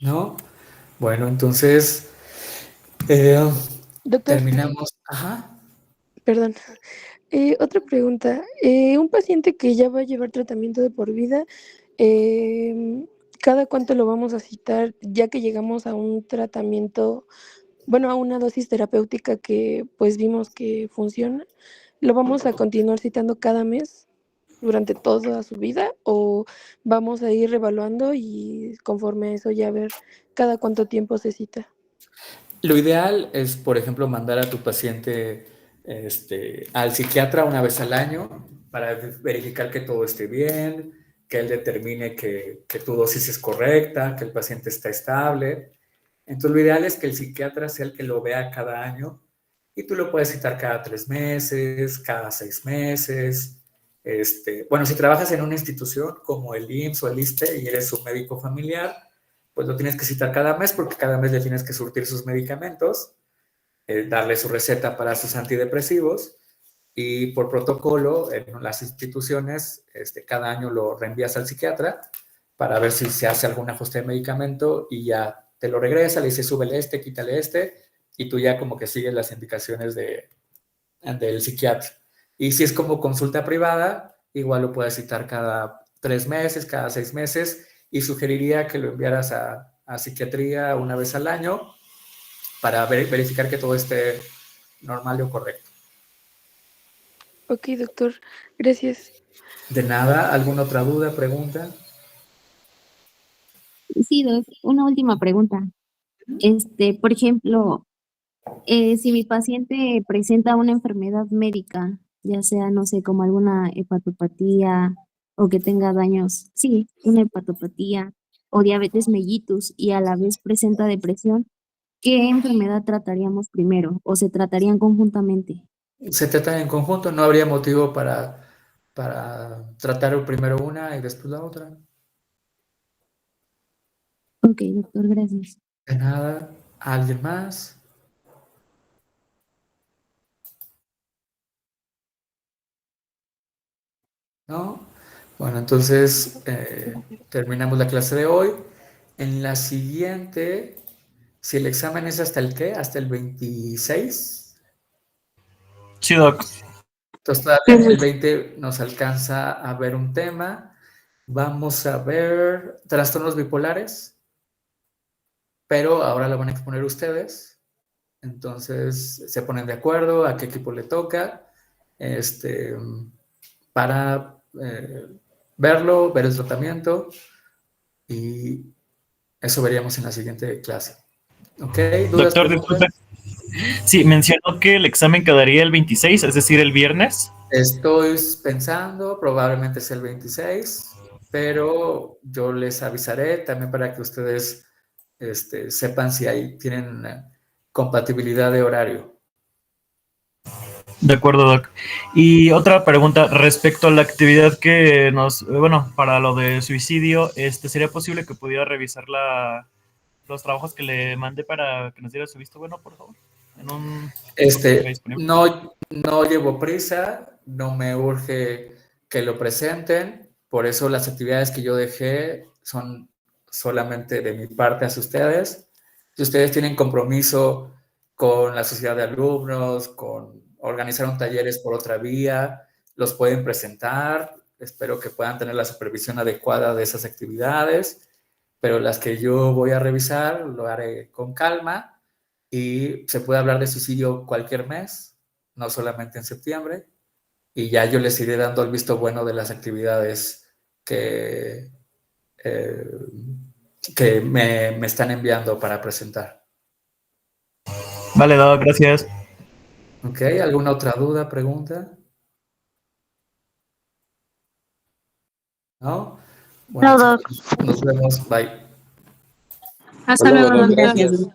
¿No? Bueno, entonces Doctor, terminamos. Ajá. perdón. Otra pregunta. Un paciente que ya va a llevar tratamiento de por vida, ¿cada cuánto lo vamos a citar ya que llegamos a un tratamiento, bueno, a una dosis terapéutica que pues vimos que funciona? ¿Lo vamos a continuar citando cada mes? durante toda su vida o vamos a ir revaluando y conforme a eso ya ver cada cuánto tiempo se cita? Lo ideal es, por ejemplo, mandar a tu paciente al psiquiatra una vez al año para verificar que todo esté bien, que él determine que tu dosis es correcta, que el paciente está estable. Entonces, lo ideal es que el psiquiatra sea el que lo vea cada año y tú lo puedes citar cada 3 meses, cada 6 meses. Bueno, si trabajas en una institución como el IMSS o el ISSSTE y eres un médico familiar, pues lo tienes que citar cada mes porque cada mes le tienes que surtir sus medicamentos, darle su receta para sus antidepresivos y por protocolo en las instituciones cada año lo reenvías al psiquiatra para ver si se hace algún ajuste de medicamento y ya te lo regresa, le dice súbele quítale y tú ya como que sigues las indicaciones del psiquiatra. Y si es como consulta privada, igual lo puedes citar cada 3 meses, cada 6 meses y sugeriría que lo enviaras a psiquiatría una vez al año para verificar que todo esté normal o correcto. Ok, doctor, gracias. De nada, ¿alguna otra duda, pregunta? Sí, Doc, una última pregunta. Por ejemplo, si mi paciente presenta una enfermedad médica, ya sea, no sé, como alguna hepatopatía o que tenga daños, sí, una hepatopatía o diabetes mellitus y a la vez presenta depresión, ¿qué enfermedad trataríamos primero o se tratarían conjuntamente? Se trata en conjunto, no habría motivo para tratar primero una y después la otra. Ok, doctor, gracias. De nada, ¿alguien más? ¿No? Bueno, entonces terminamos la clase de hoy. En la siguiente, si el examen es hasta el ¿qué? ¿Hasta el 26? Sí, doc. Entonces todavía el 20 nos alcanza a ver un tema. Vamos a ver trastornos bipolares, pero ahora lo van a exponer ustedes. Entonces se ponen de acuerdo a qué equipo le toca para verlo, ver el tratamiento y eso veríamos en la siguiente clase. ¿Ok? ¿Dudas, Doctor, preguntas? disculpe. Sí, mencionó que el examen quedaría el 26, es decir, el viernes. Estoy pensando, probablemente sea el 26, pero yo les avisaré también para que ustedes sepan si tienen compatibilidad de horario. De acuerdo, doc. Y otra pregunta respecto a la actividad que para lo de suicidio, ¿sería posible que pudiera revisar los trabajos que le mandé para que nos diera su visto bueno, por favor? No llevo prisa, no me urge que lo presenten, por eso las actividades que yo dejé son solamente de mi parte hacia ustedes. Si ustedes tienen compromiso con la sociedad de alumnos, con organizar talleres por otra vía, los pueden presentar. Espero que puedan tener la supervisión adecuada de esas actividades, pero las que yo voy a revisar lo haré con calma y se puede hablar de suicidio cualquier mes, no solamente en septiembre, y ya yo les iré dando el visto bueno de las actividades que me están enviando para presentar. Vale, doc, gracias. Ok, ¿alguna otra duda, pregunta? ¿No? Bueno, No, doc. nos vemos, bye. Hasta luego, doctor. Gracias.